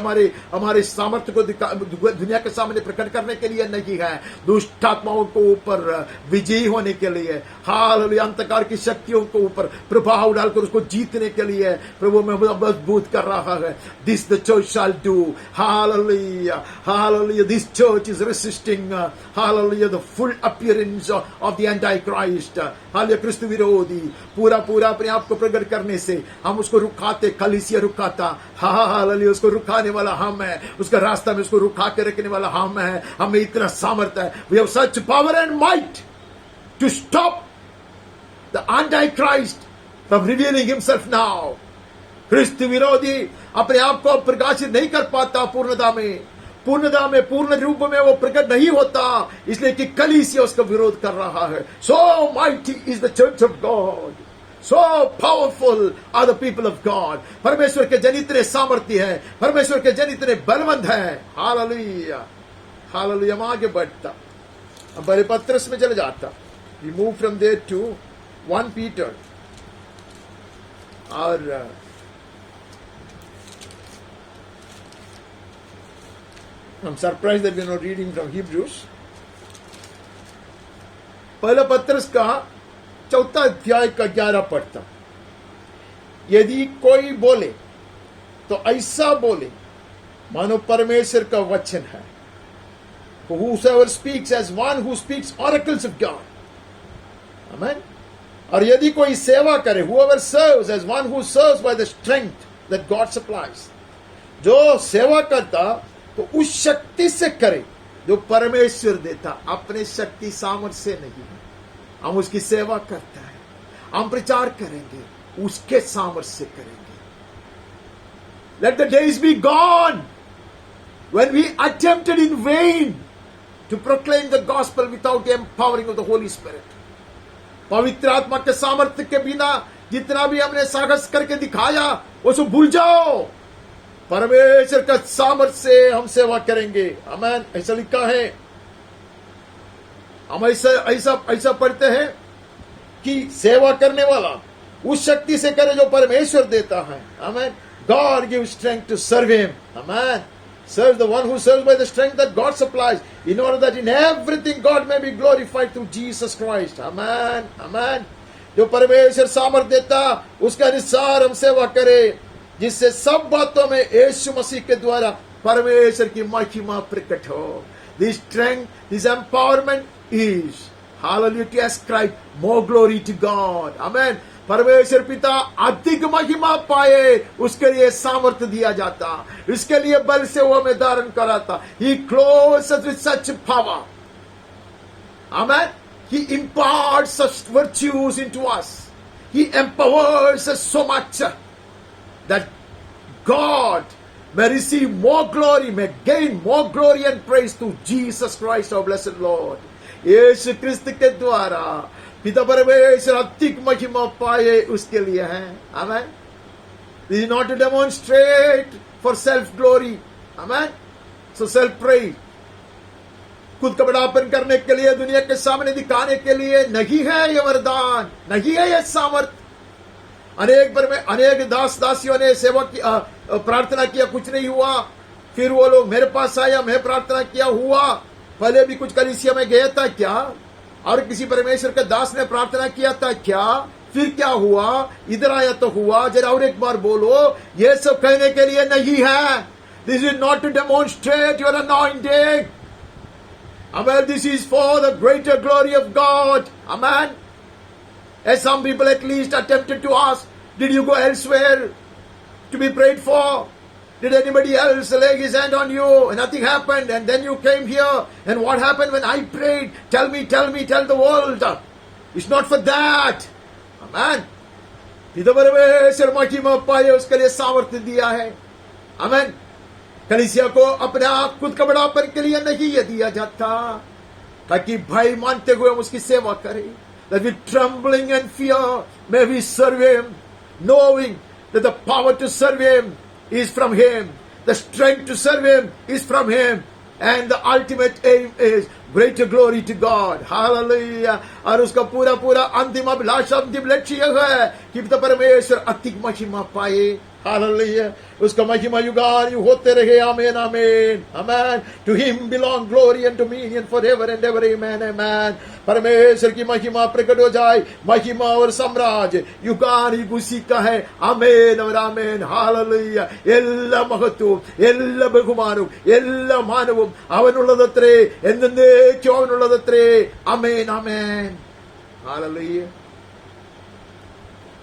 हमारे सामर्थ्य को दुनिया के सामने प्रकट करने के लिए नहीं है, दुष्ट आत्माओं को ऊपर विजयी होने के लिए, हालेलुया, अंधकार की शक्तियों को ऊपर प्रभाव डालकर उसको जीतने के लिए प्रभु में मजबूत कर रहा है. This the church shall do. Hallelujah, hallelujah. This church is resisting, hallelujah, the full appearance of the antichrist. Hallelujah, क्रिस्त विरोधी पूरा अपने आप को प्रकट करने से हम उसको रुकाते, कलीसिया रुकाता. हालेलुया, उसको रुकाने वाला हम है, उसका रास्ता में उसको रुका के रखने वाला हम है. हमें इतना सामर्थ्य है. We have such power and might to stop the antichrist from revealing himself now. क्रिस्त विरोधी अपने आप को प्रकाशित नहीं कर पाता पूर्णता में, पूर्ण रूप में वो प्रकट नहीं होता, इसलिए कि कलीसिया उसका विरोध कर रहा है. So mighty is the church of God. So powerful are the people of God. परमेश्वर के जन इतने सामर्थ्य है, परमेश्वर के जन इतने बलवंत है. Hallelujah, hallelujah. मैं आगे बढ़ता, अब पहले पत्रस में चले जाता. We move from there to 1 Peter. और I'm surprised that we're not reading from Hebrews. पहला पत्रस का 4 अध्याय का 11 पढ़ता. यदि कोई बोले तो ऐसा बोले मानो परमेश्वर का वचन है. Whosoever speaks as one who speaks oracles of God. Amen. और यदि कोई सेवा करे, whoever serves as one who serves by the strength that God supplies. जो सेवा करता तो उस शक्ति से करे जो परमेश्वर देता, अपने शक्ति सामर्थ्य से नहीं. हम उसकी सेवा करते हैं, हम प्रचार करेंगे, उसके सामर्थ्य से करेंगे. Let the days be gone when we attempted in vain to proclaim the gospel without the empowering of the Holy Spirit. पवित्र आत्मा के सामर्थ्य के बिना जितना भी हमने साहस करके दिखाया वो सब भूल जाओ. परमेश्वर का सामर्थ्य से हम सेवा करेंगे. आमीन. ऐसा लिखा है. हम ऐसा पढ़ते हैं कि सेवा करने वाला उस शक्ति से करे जो परमेश्वर देता है. आमीन. God gives strength to serve him. Amen. Serve the one who serves by the strength that God supplies, in order that in everything God may be glorified through Jesus Christ. Amen. Amen. जो परमेश्वर सामर्थ्य देता उसके अनुसार हम सेवा करें, जिससे सब बातों में यीशु मसीह के द्वारा परमेश्वर की महिमा प्रकट हो. This strength, this empowerment is, hallelujah, to ascribe more glory to God. Amen. परमेश्वर पिता अधिक महिमा पाए उसके लिए सामर्थ्य दिया जाता, इसके लिए बल से वो हमें धारण कराता. He clothes us with such power. Amen. He imparts such virtues into us. He empowers us so much that God may receive more glory, may gain more glory and praise through Jesus Christ, our blessed Lord. यीशु क्रिस्त के द्वारा पिता परमेश्वर अधिक महिमा पाए उसके लिए है. आमेन. This is not to demonstrate for self glory. Amen. So self praise, खुद का बड़ापन करने के लिए, दुनिया के सामने दिखाने के लिए नहीं है ये वरदान, नहीं है ये सामर्थ्य. अनेक दास दासियों ने सेवा की, प्रार्थना किया, कुछ नहीं हुआ. फिर वो लोग मेरे पास आया, मैं प्रार्थना किया, हुआ. पहले भी कुछ कलीसिया में गया था क्या, और किसी परमेश्वर के दास ने प्रार्थना किया था क्या, फिर क्या हुआ, इधर आया तो हुआ. जरा और एक बार बोलो, ये सब कहने के लिए नहीं है. This is not to demonstrate your anointing. Amen. This is for the greater glory of God. Amen. As some people at least attempted to ask, did you go elsewhere to be prayed for? Did anybody else lay his hand on you and nothing happened, and then you came here, and what happened when I prayed? Tell me, tell the world. It's not for that. Amen. पिता परमेश्वर महिमा पाए उसके लिए सामर्थ्य दिया है. आमेन. कलीसिया को अपने आप खुद का बड़ापन के लिए नहीं ये दिया जाता, ताकि भय मानते हुए हम उसकी सेवा करें. That with trembling and fear may we serve him, knowing that the power to serve him is from him, the strength to serve him is from him, and the ultimate aim is Greater glory to God. Hallelujah. और उसका पूरा पूरा अंतिम अभिलाषा, अंतिम लक्ष्य है कि परमेश्वर अधिक महिमा पाए. Hallelujah. उसका महिमा युगानुयुग होते रहे. आमेन आमेन आमेन. To him belong glory and dominion forever and ever. Amen amen. परमेश्वर की महिमा प्रकट हो जाए. महिमा और साम्राज्य युगानुयुग उसी का है. आमेन और आमेन. Hallelujah. എല്ലാ മഹത്വവും എല്ലാ ബഹുമാനവും എല്ലാ മാനവും അവനുള്ളതത്രേ. എന്നേക്കും അവനുള്ളതത്രേ. ആമേൻ ആമേൻ. Hallelujah.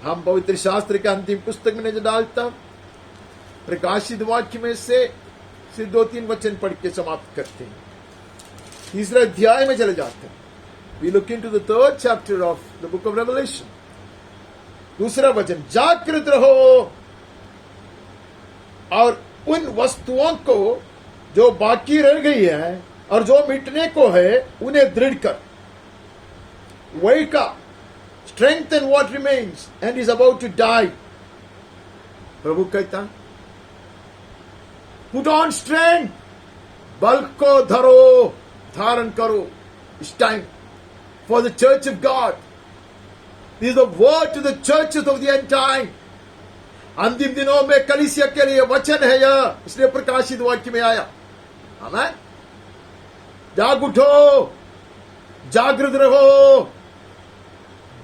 हम पवित्र शास्त्र के अंतिम पुस्तक में नजर डालता, प्रकाशित वाक्य में से सिर्फ 2-3 वचन पढ़ के समाप्त करते हैं. तीसरे अध्याय में चले जाते हैं. We look into the 3rd chapter of the book of Revelation. दूसरा वचन, जागृत रहो और उन वस्तुओं को जो बाकी रह गई है और जो मिटने को है उन्हें दृढ़ कर. Wake up, strengthen what remains and is about to die. प्रभु कहता, put on strength, बल को धरो, धारण करो. It's time for the church of God. This is the word to the churches of the end time. अंतिम दिनों में कलीसिया के लिए वचन है यह, इसलिए प्रकाशित वाक्य में आया. आमेन. जाग उठो, जागृत रहो,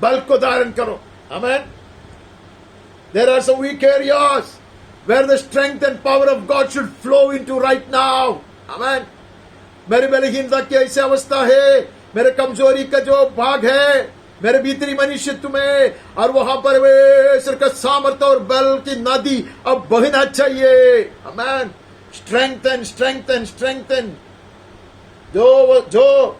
बल को धारण करो. Amen. There are some weak areas where the strength and power of God should flow into right now. Amen. मेरे बलहीनता की ऐसी अवस्था है, मेरे कमजोरी का जो भाग है मेरे भीतरी मनुष्यत्व में, और वहां पर परमेश्वर का सामर्थ्य और बल की नदी अब बहना चाहिए. Amen. Strengthen, strengthen, strengthen. जो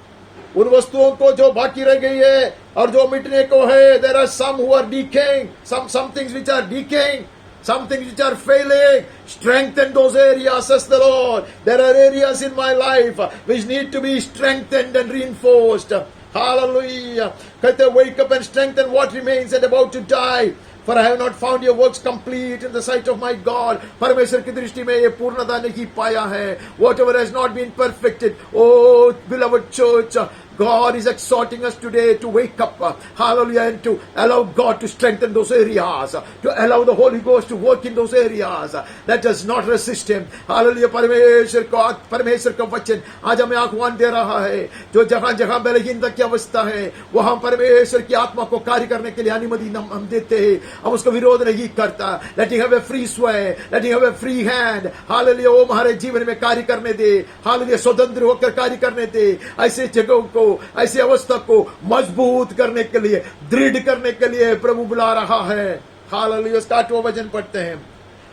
उन वस्तुओं को जो बाकी रह गई है और जो मिटने को है. There are some who are decaying, some things which are decaying, some things which are failing. Strengthen those areas, says the Lord. There are areas in my life which need to be strengthened and reinforced. Hallelujah. कहते, wake up and strengthen what remains and about to die. For I have not found your works complete in the sight of my God. परमेश्वर की दृष्टि में ये पूर्णता नहीं पाया है. Whatever has not been perfected. Oh, beloved church, God is exhorting us today to wake up, hallelujah, and to allow God to strengthen those areas, to allow the Holy Ghost to work in those areas. Let us not resist Him. Hallelujah. परमेश्वर का वचन आज हमें आह्वान दे रहा है. जो जहां जहां बलहीनता की अवस्था है वहां परमेश्वर की आत्मा को कार्य करने के लिए अनुमति हम देते हैं. हम उसका विरोध नहीं करता. Let Him have a free sway, let Him have a free hand. Hallelujah. वो हमारे जीवन में कार्य करने दे. Hallelujah. स्वतंत्र होकर कार्य करने दे. ऐसे जगहों को, ऐसी अवस्था को मजबूत करने के लिए, दृढ़ करने के लिए प्रभु बुला रहा है. हालेलुया. स्टार्ट वो वचन पढ़ते हैं.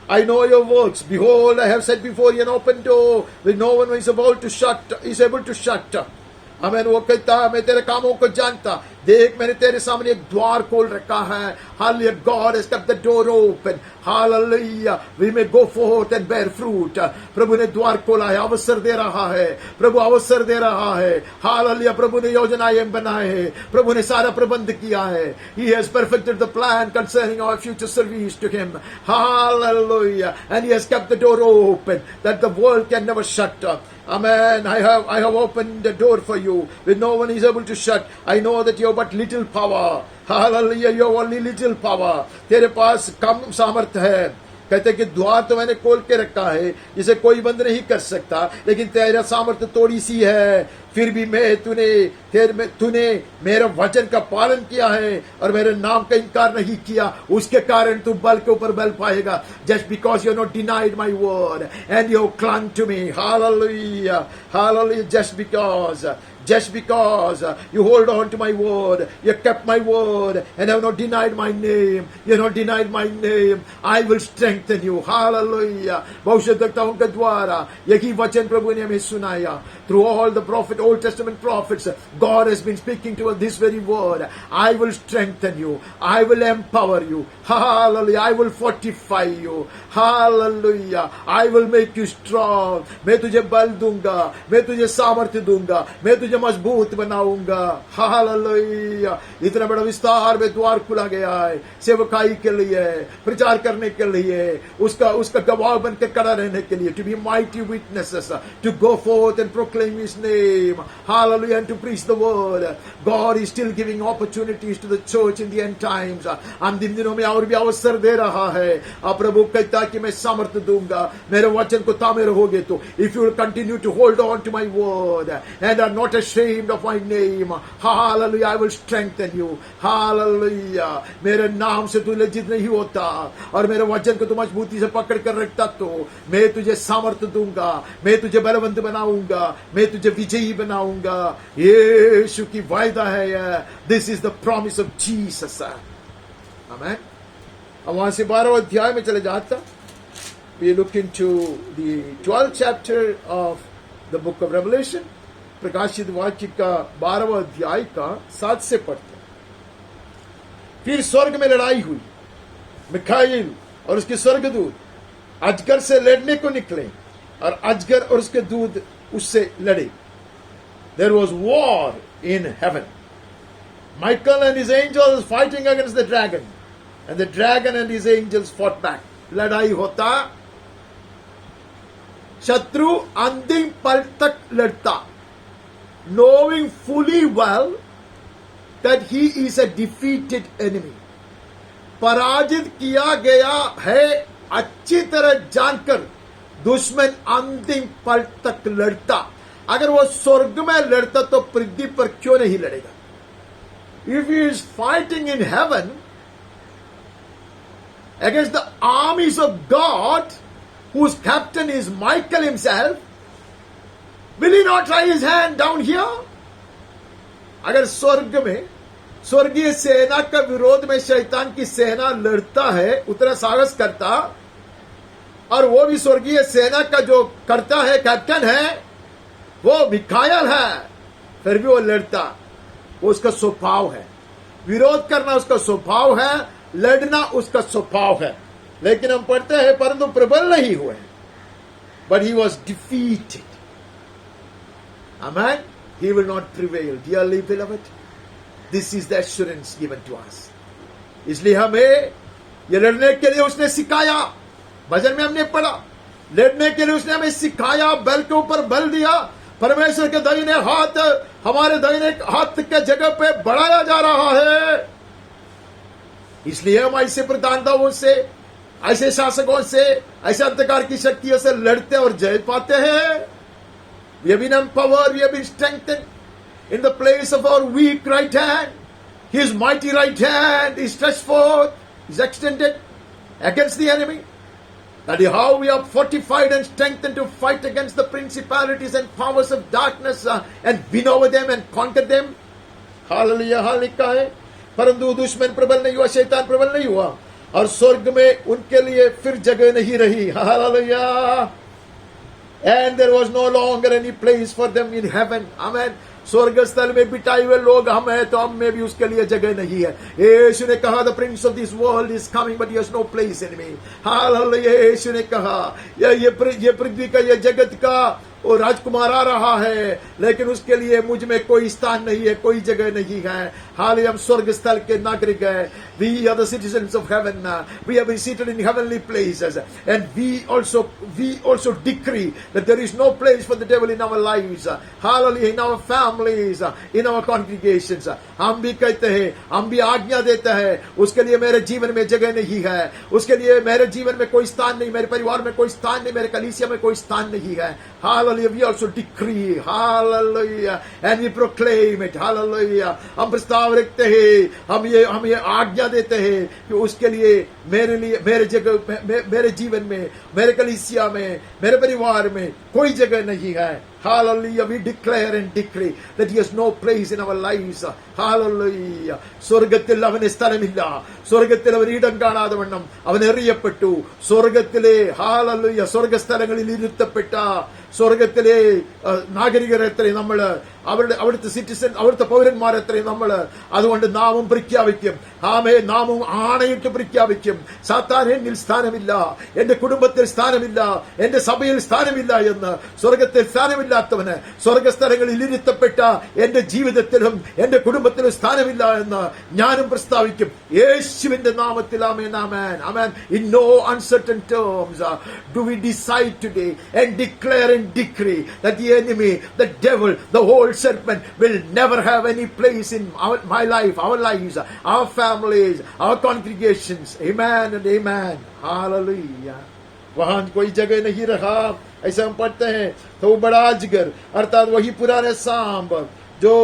I know your works. Behold, I have set before you an open door which no one is able to shut. Amen. वो कहता है, मैं तेरे कामों को जानता. देख, मैंने तेरे सामने एक द्वार खोल रखा है. Hallelujah. God has kept the door open. Hallelujah. We may go forth and bear fruit. प्रभु ने द्वार खोला है, अवसर दे रहा है. प्रभु अवसर दे रहा है. Hallelujah. प्रभु ने योजनाएं बनाए हैं. प्रभु ने सारा प्रबंध किया है. He has perfected the plan concerning our future service to Him. Hallelujah. And He has kept the door open that the world can never shut. Amen. I have opened the door for you with no one is able to shut. I know that you have but little power. Hallelujah. You have only little power. तेरे पास कम सामर्थ्य है. कहते कि द्वार तो मैंने खोल के रखा है, जिसे कोई बंद नहीं कर सकता, लेकिन तेरा सामर्थ्य थोड़ी सी है. फिर भी तूने मेरे वचन का पालन किया है और मेरे नाम का इनकार नहीं किया. उसके कारण तू बल के ऊपर बल पाएगा. Just because you have not denied my word and you have clung to me. Hallelujah. Hallelujah. Just because you hold on to my word, you kept my word and have not denied my name. You have not denied my name. I will strengthen you. Hallelujah. भविष्यद्वक्ताओं के द्वारा यही वचन प्रभु ने हमें सुनाया. Through all the Old Testament prophets, God has been speaking to us this very word. I will strengthen you. I will empower you. Hallelujah. I will fortify you. Hallelujah. I will make you strong. मैं तुझे बल दूंगा, मैं तुझे सामर्थ्य दूंगा, मैं तुझे मजबूत बनाऊंगा. Hallelujah. इतना बड़ा विस्तार में द्वार खुला गया है सेवकाई के लिए, प्रचार करने के लिए, उसका गवाह बनकर खड़ा रहने के लिए. To be mighty witnesses, to go forth and proclaim His name. Hallelujah. And to preach the word. God is still giving opportunities to the church in the end times. अंतिम दिनों में और भी अवसर दे रहा है. अब प्रभु कहता है कि मैं सामर्थ्य दूंगा, मेरे वचन को थामे रहोगे तो. If you will continue to hold on to my word and are not ashamed of my name, hallelujah, I will strengthen you. Hallelujah. मेरे नाम से तू लज्जित नहीं होता और मेरे वचन को तू मजबूती से पकड़ कर रखता तो मैं तुझे सामर्थ्य दूंगा, मैं तुझे बलवंत बनाऊंगा, मैं तुझे विजयी बनाऊंगा. यीशु की वायदा है यह. This is the promise of Jesus. Amen. अब वहां से 12वें अध्याय में चले जाता. We look into the 12th chapter of the book of Revelation. प्रकाशित वाक्य का 12वां अध्याय का 7 से पढ़ते. फिर स्वर्ग में लड़ाई हुई. मिखाइल और उसके स्वर्गदूत अजगर से लड़ने को निकले और अजगर और उसके दूत उससे लड़े. There was war in heaven. Michael and his angels fighting against the dragon, and the dragon and his angels fought back. लड़ाई होता, शत्रु अंतिम पल तक लड़ता, knowing fully well that he is a defeated enemy. पराजित किया गया है अच्छी तरह जानकर दुश्मन अंतिम पल तक लड़ता. अगर वो स्वर्ग में लड़ता तो पृथ्वी पर क्यों नहीं लड़ेगा? If he is fighting in heaven against the armies of God, whose captain is Michael himself, will he not try his hand down here? अगर स्वर्ग में स्वर्गीय सेना का विरोध में शैतान की सेना लड़ता है, उतना साहस करता, और वो भी स्वर्गीय सेना का जो करता है, कैप्टन है, वो मिखाएल है, फिर भी वो लड़ता. वो उसका स्वभाव है. विरोध करना उसका स्वभाव है, लड़ना उसका स्वभाव है. लेकिन हम पढ़ते हैं परंतु प्रबल नहीं हुए. But he was defeated. Amen. He will not prevail. Dearly beloved, this is the assurance given to us. इसलिए हमें ये लड़ने के लिए उसने सिखाया. भजन में हमने पढ़ा, लड़ने के लिए उसने हमें सिखाया, बल के ऊपर बल दिया. परमेश्वर के दाहिने हाथ हमारे दाहिने हाथ के जगह पे बढ़ाया जा रहा है. इसलिए हम ऐसे प्रधानताओं से, ऐसे शासकों से, ऐसे अंधकार की शक्तियों से लड़ते और जय पाते हैं. We have been empowered, we have been strengthened in the place of our weak right hand. His mighty right hand is stretched forth, is extended against the enemy. That is how we are fortified and strengthened to fight against the principalities and powers of darkness and win over them and conquer them. Hallelujah, hallelujah. परंतु दुश्मन प्रबल नहीं हुआ, शैतान प्रबल नहीं हुआ, और स्वर्ग में उनके लिए फिर जगह नहीं रही. Hallelujah. And there was no longer any place for them in heaven. Amen. स्वर्ग स्थल में बिताए हुए लोग हम हैं, तो हम में भी उसके लिए जगह नहीं है. यीशु ने कहा, the prince of this world is coming but he has no place in me. Hallelujah. यीशु ने कहा, ये पृथ्वी का, ये जगत का वो राजकुमार आ रहा है, लेकिन उसके लिए मुझ में कोई स्थान नहीं है, कोई जगह नहीं है. हाल हम स्वर्ग स्थल के नागरिक हैं. We are the citizens of heaven. We have been seated in heavenly places, and we also decree that there is no place for the devil in our lives. Hallelujah. In our families, in our congregations. हम भी कहते हैं, हम भी आज्ञा देते हैं, उसके लिए मेरे जीवन में जगह नहीं है, उसके लिए मेरे जीवन में कोई स्थान नहीं, मेरे परिवार में कोई स्थान नहीं, मेरे कलीसिया में कोई स्थान नहीं है. Hallelujah. We also decree. Hallelujah. And we proclaim it. Hallelujah. हम प्रस्ताव रखते हैं, हम ये आज्ञा देते हैं कि उसके लिए मेरे जगह, मेरे जीवन में, मेरे कलीसिया में, मेरे परिवार में कोई जगह नहीं है. Hallelujah. We declare and decree that he has no place in our lives. Hallelujah. സ്വർഗത്തിൽ അവന് സ്ഥലമില്ല. സ്വർഗത്തിൽ അവൻ ഇടം കാണാതെ വണ്ണം അവൻ എറിയപ്പെട്ടു. സ്വർഗത്തിലെ ഹാലലുയ സ്വർഗസ്ഥലങ്ങളിൽ ഇരുത്തപ്പെട്ട സ്വർഗത്തിലെ നാഗരികരത്തെ നമ്മൾ അവിടുത്തെ സിറ്റിസൺ, അവിടുത്തെ പൗരന്മാരത്രയും നമ്മള്. അതുകൊണ്ട് നാമും പ്രഖ്യാപിക്കും, ആമേ, നാമും ആണയിട്ട് പ്രഖ്യാപിക്കും, സാത്താൻ എന്നിൽ സ്ഥാനമില്ല, എന്റെ കുടുംബത്തിൽ സ്ഥാനമില്ല, എന്റെ സഭയിൽ സ്ഥാനമില്ല എന്ന്. സ്വർഗത്തിൽ സ്ഥാനമില്ലാത്തവന് സ്വർഗസ്ഥലങ്ങളിൽ ഇരുത്തപ്പെട്ട എന്റെ ജീവിതത്തിലും എന്റെ കുടുംബത്തിലും സ്ഥാനമില്ല എന്ന് ഞാനും പ്രസ്താവിക്കും, യേശുവിന്റെ നാമത്തിൽ. ആമേൻ, ആമേൻ, ആമേൻ. In no uncertain terms do we decide today and declare and decree that the enemy, the devil, the whole serpent will never have any place in my life, our lives, our families, our congregations. Amen and amen. Hallelujah. वहां कोई जगह नहीं रहा, ऐसा हम पढ़ते हैं. तो वो बड़ा अजगर अर्थात वही पुराने सांप जो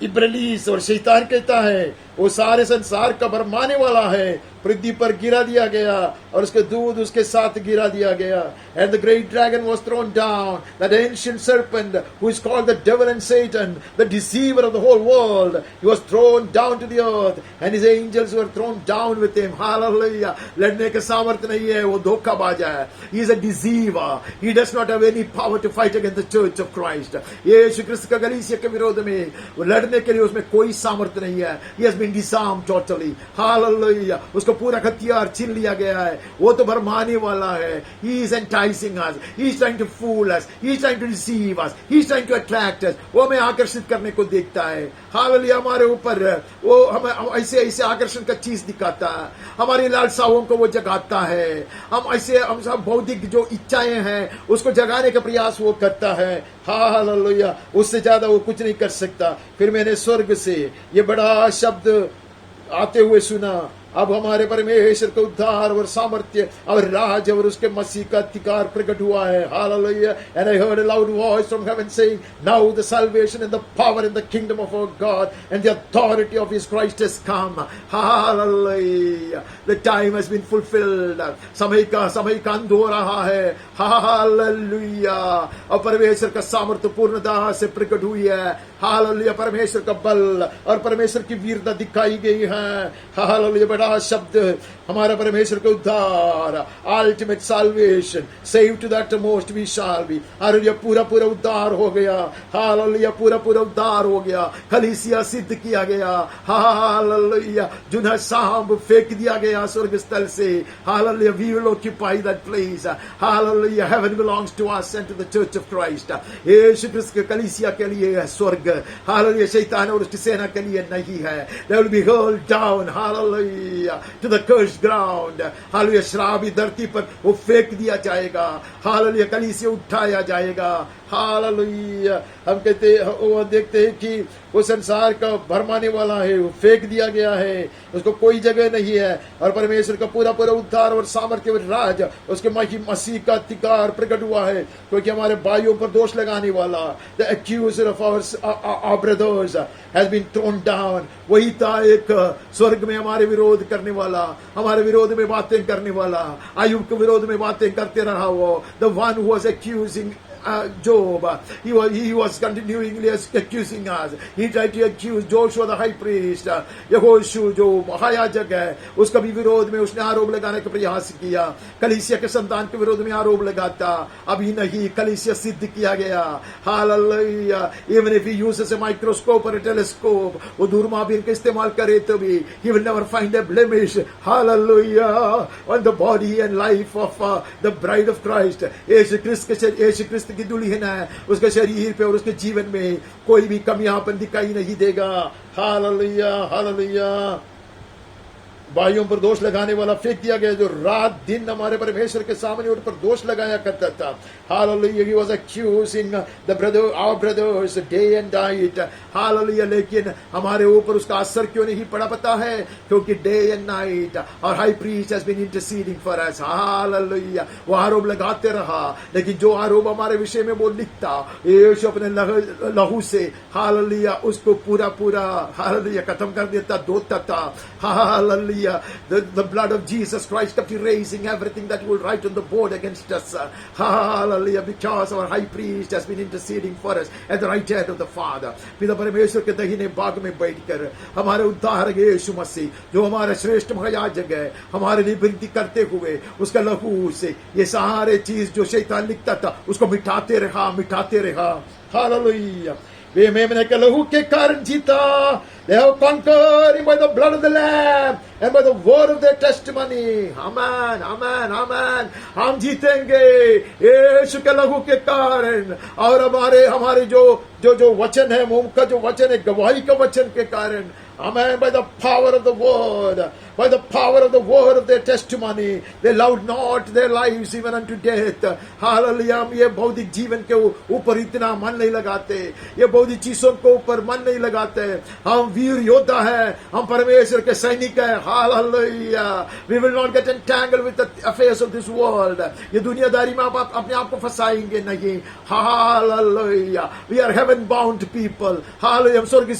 इब्लीस और शैतान कहता है, वो सारे संसार का भरमाने वाला है, पृथ्वी पर गिरा दिया गया और उसके दूध उसके साथ गिरा दिया गया. And the great dragon was thrown down, that ancient serpent who is called the devil and Satan, the deceiver of the whole world. He was thrown down to the earth and his angels were thrown down with him. Hallelujah. लड़ने के सामर्थ्य नहीं है, वो धोखाबाज है. He is a deceiver. He does not have any power to fight against the church of Christ. यीशु क्रिस्त का कलीसिया के विरोध में लड़ने के लिए उसमें कोई सामर्थ्य नहीं है. He has been disarmed totally. Hallelujah. उसको पूरा हथियार छीन लिया गया है. वो तो भरमाने वाला है. He is enticing us. He is trying to fool us. He is trying to deceive us. He is trying to attract us. वो हमें आकर्षित करने को देखता है. हालेलुया. हमारे ऊपर वो हमें ऐसे ऐसे आकर्षण का चीज दिखाता है. हमारी लालसाओं को वो जगाता है. हम सब बौद्धिक जो इच्छाएं हैं उसको जगाने का प्रयास वो करता है. हालेलुया. उससे ज्यादा वो कुछ नहीं कर सकता. फिर मैंने स्वर्ग से ये बड़ा शब्द आते हुए सुना. अब हमारे परमेश्वर का उद्धार और सामर्थ्य और राज और उसके मसीह का अधिकार प्रकट हुआ है. Hallelujah. And I heard a loud voice from heaven saying, now the salvation and the power and the kingdom of our God and the authority of his Christ has come. Hallelujah. The time has been fulfilled. समय का अंत हो रहा है. Hallelujah. और परमेश्वर का सामर्थ्य पूर्णतः से प्रकट हुई है. हालेलुया. परमेश्वर का बल और परमेश्वर की वीरता दिखाई गई है. हालेलुया. बड़ा शब्द हमारा परमेश्वर का उद्धार, ultimate salvation, save to that most we shall be. Hallelujah. पूरा पूरा उद्धार हो गया. हालेलुया. पूरा पूरा उद्धार हो गया. कलीसिया सिद्ध किया गया. हालेलुया. जुना सांप फेंक दिया गया स्वर्ग स्थल से. Hallelujah. We will occupy that place. Hallelujah. Heaven belongs to us and to the church of Christ. यीशु क्रिस्त के कलीसिया के लिए है स्वर्ग. हालेलुया. शैतान और उसकी सेना के लिए नहीं है. They will be hurled down. Hallelujah. To the cursed ground. Hallelujah. श्रापित धरती पर वो फेंक दिया जाएगा. हालेलुया. कलीसिया उठाया जाएगा. हालेलुया. हम कहते वो देखते हैं कि वो संसार का भरमाने वाला है, वो फेंक दिया गया है, उसको कोई जगह नहीं है. और परमेश्वर का पूरा पूरा उद्धार और सामर्थ्य और राज उसके मसीह का अधिकार प्रकट हुआ है. क्योंकि हमारे भाइयों पर दोष लगाने वाला, the accuser of our brothers has been thrown down. वही था एक स्वर्ग में हमारे विरोध करने वाला, हमारे विरोध में बातें करने वाला, आयुब के विरोध में बातें करते रहा. वो the one who was accusing Job, he was continually accusing us. He tried to accuse Joshua the high priest, यहोशू जो महायाजक है, उसका भी विरोध में उसने आरोप लगाने का प्रयास किया. कलीसिया के संतान के विरोध में आरोप लगाता. अभी नहीं, कलीसिया सिद्ध किया गया. Hallelujah. Even if he uses a microscope or a telescope, वो दूरमापीन का इस्तेमाल करे तो भी he will never find a blemish. Hallelujah. On the body and life of the bride of Christ. यीशु क्रिस्त की दुल्हन है, उसके शरीर पे और उसके जीवन में कोई भी कमियापन दिखाई नहीं देगा. हालेलुया. हालेलुया. भाइयों पर दोष लगाने वाला फेंक दिया गया, जो रात दिन हमारे परमेश्वर के सामने उन पर दोष लगाया करता था. Hallelujah. He was accusing our brothers day and night. Hallelujah. लेकिन हमारे ऊपर उसका असर क्यों नहीं पड़ा पता है? क्योंकि day and night our high priest has been interceding for us. Hallelujah. वो आरोप लगाते रहा, लेकिन जो आरोप हमारे विषय में वो लिखता, यीशु अपने लहू से हालेलुया उसको पूरा पूरा हालेलुया खत्म कर देता, धोता था. Hallelujah. Hallelujah. The blood of Jesus Christ of erasing everything that will write on the board against us. Hallelujah. Because our high priest has been interceding for us at the right hand of the Father. पिता परमेश्वर के दाहिने भाग में बैठकर हमारे उद्धारक यीशु मसीह जो हमारा श्रेष्ठ महायाजक है, हमारे लिए विनती करते हुए उसका लहू से ये सारे चीज जो शैतान लिखता था उसको मिटाते रहा. हालेलुया. वे मेमने के लहू के कारण जीता. They have conquered by the blood of the Lamb and by the word of their testimony. Amen, amen, amen. हम जीतेंगे यीशु के लहू के कारण और हमारे जो वचन है, मुंह का जो वचन है, गवाही का वचन के कारण. Amen. By the power of the word, by the power of the word of their testimony, they loved not their lives even unto death. Hallelujah. हम ये भौतिक जीवन के ऊपर इतना मन नहीं लगाते, ये भौतिक चीजों के ऊपर मन नहीं लगाते. हम वीर योद्धा है, हम परमेश्वर के सैनिक है. Hallelujah. We will not get entangled with the affairs of this world. ये दुनियादारी में आप अपने आप को फंसाएंगे नहीं. Hallelujah. We are heaven bound people. Hallelujah. हम स्वर्ग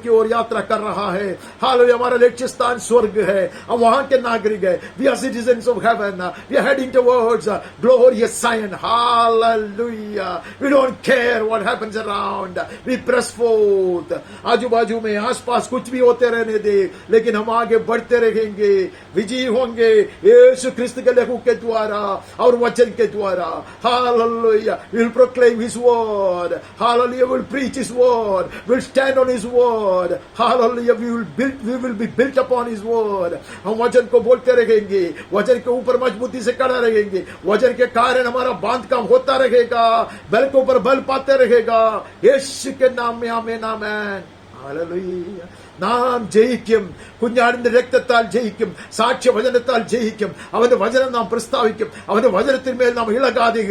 की ओर यात्रा कर रहा है. हालेलुया. हमारा लक्ष्य स्थान स्वर्ग है, हम वहां के नागरिक है. We are citizens of heaven. We are heading towards glorious Zion. Hallelujah. We don't care what happens around. We press forth. आजू बाजू में आसपास कुछ भी होते रहने दे, लेकिन हम आगे बढ़ते रहेंगे, विजयी होंगे यीशु क्रिस्त के लहू के द्वारा और वचन के द्वारा. Hallelujah. We will proclaim his word. Hallelujah. We will preach his word. We will stand on his word. Hallelujah. We will be built upon his word. हम वचन को बोलते रहेंगे, वचन के ऊपर मजबूती से खड़ा रहेंगे. वचन के कारण हमारा बांध काम होता रहेगा, बल के ऊपर बल पाते रहेगा. यीशु के नाम में आमीन, आमीन. हालेलुया. നാം ജയിക്കും. കുഞ്ഞാടിന്റെ രക്തത്താൽ ജയിക്കും, സാക്ഷ്യ വചനത്താൽ ജയിക്കും. അവന്റെ വചനം നാം പ്രസ്താവിക്കും, അവന്റെ വചനത്തിന്മേൽ നാം ഇളകാതെ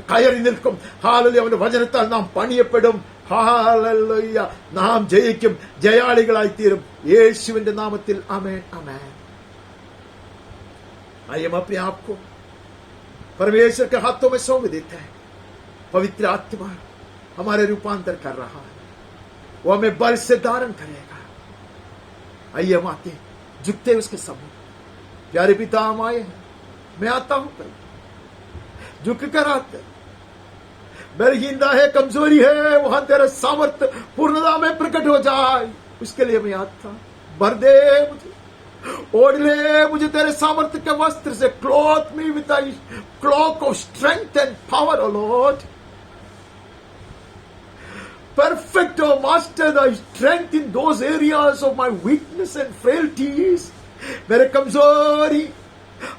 കയറി നിൽക്കും. ഹാലലൂയ. അവന്റെ വചനത്താൽ നാം പണിയപ്പെടും. ഹാലലൂയ. നാം ജയിക്കും, ജയാളികളായി തീരും യേശുവിന്റെ നാമത്തിൽ. ആമേൻ, ആമേൻ. आइए हम अपने आप को परमेश्वर के हाथों में सौंप देते हैं. पवित्र आत्मा हमारे रूपांतर कर रहा है, वो हमें बल से धारण करेगा. आइए हम आते झुकते उसके सामने. प्यारे पिता, हम आए हैं, मैं आता हूं पर झुक कर आते. बलहीनता है, कमजोरी है, वहां तेरा सामर्थ्य पूर्णता में प्रकट हो जाए, उसके लिए मैं आता. भर दे मुझे, ओढ़ ले मुझे तेरे सामर्थ्य के वस्त्र से. Cloth me with thy cloak of strength and power, O Lord. Perfect, O Master, thy strength in those areas of my weakness and frailties. मेरे कमजोरी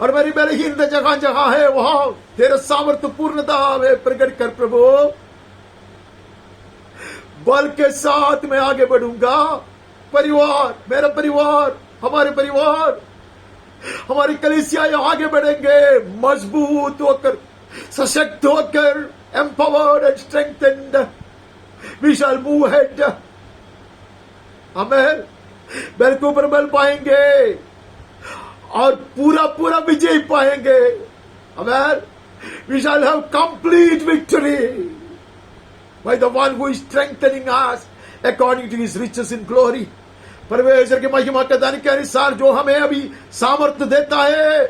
और मेरी बलहीनता जगह जगह है, वहां तेरा सामर्थ्य पूर्णता में प्रकट कर प्रभु. बल के साथ मैं आगे बढ़ूंगा. परिवार, मेरा परिवार, हमारे परिवार, हमारी कलीसिया आगे बढ़ेंगे मजबूत होकर, सशक्त होकर, empowered and strengthened. We shall move ahead. Amen. बल के ऊपर बल पाएंगे और पूरा विजय पाएंगे. Amen. We shall have complete victory by the one who is strengthening us according to his riches in glory. परमेश्वर की महिमा के दान के अनुसार जो हमें अभी सामर्थ्य देता है,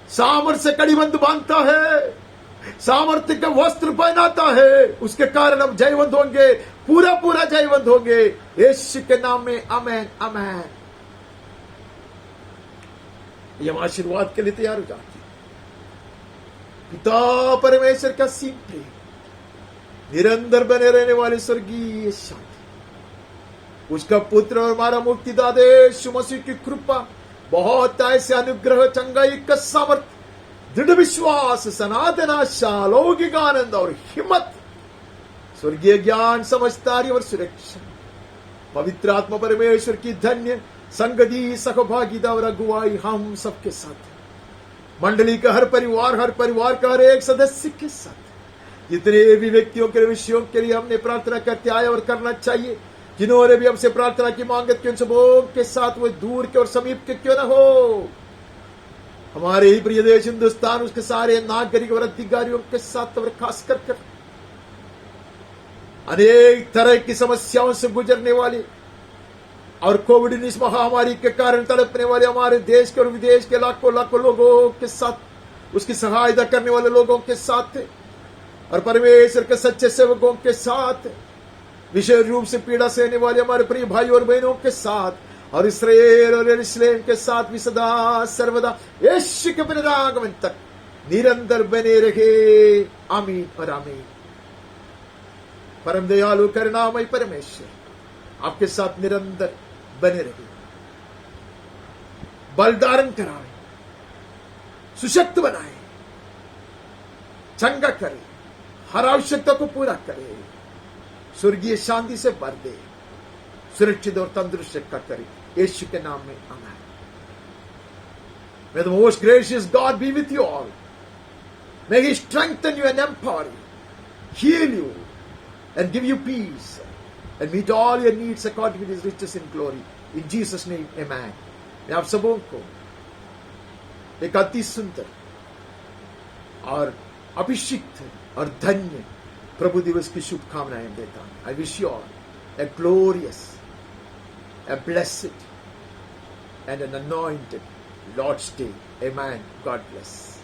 सामर्थ्य से कड़ीबंद बांधता है, सामर्थ्य का वस्त्र पहनाता है, उसके कारण हम जयवंत होंगे, पूरा जयवंत होंगे यीशु के नाम में. आमेन, आमेन. ये हम आशीर्वाद के लिए तैयार हो जाते हैं. पिता परमेश्वर का असीम प्रेम, निरंतर बने रहने वाले स्वर्गीय शांति, उसका पुत्र और हमारा मुक्तिदाता यीशु मसीह की कृपा, बहुत ऐसे अनुग्रह, चंगाई का सामर्थ्य, दृढ़ विश्वास, सनातन आशा, लौकिक आनंद और हिम्मत, स्वर्गीय ज्ञान, समझदारी और सुरक्षा, पवित्र आत्मा परमेश्वर की धन्य संगति, सहभागिता और अगुवाई हम सबके साथ, मंडली का हर परिवार का हर एक सदस्य के साथ, जितने भी व्यक्तियों के विषयों के लिए हमने प्रार्थना करते आए और करना चाहिए, जिन्होंने भी हमसे प्रार्थना की मांगत की, उन सबों के साथ वो दूर के और समीप के क्यों न हो, हमारे ही प्रिय देश हिंदुस्तान, उसके सारे नागरिक और अधिकारियों के साथ और खास कर अनेक तरह की समस्याओं से गुजरने वाले और कोविड 19 महामारी के कारण तड़पने वाले हमारे देश के और विदेश के लाखों लाखों लोगों के साथ, उसकी सहायता करने वाले लोगों के साथ और परमेश्वर के सच्चे सेवकों के साथ, विशेष रूप से पीड़ा सहने वाले हमारे प्रिय भाई और बहनों के साथ और इसराइल और यरूशलेम के साथ भी सदा सर्वदा यीशु के पुनरागमन तक निरंतर बने रहे। आमीन और आमीन। परम दयालु करुणामय परमेश्वर आपके साथ निरंतर बने रहे, बल धारण कराए, सुशक्त बनाए, चंगा करे, हर आवश्यकता को पूरा करे, स्वर्गीय शांति से भर दे, सुरक्षित और तंदुरुस्त करे, यीशु के नाम में आमीन। May the most gracious God be with you all. May He strengthen you and empower you, heal you and give you peace and meet all your needs according to His riches in glory. In Jesus' name, amen. मैं आप सबों को एक अति सुंदर और अभिषिक्त और धन्य प्रभु दिवस की शुभकामनाएं देता हूं। I wish you all a glorious, a blessed and an anointed Lord's Day. Amen. God bless.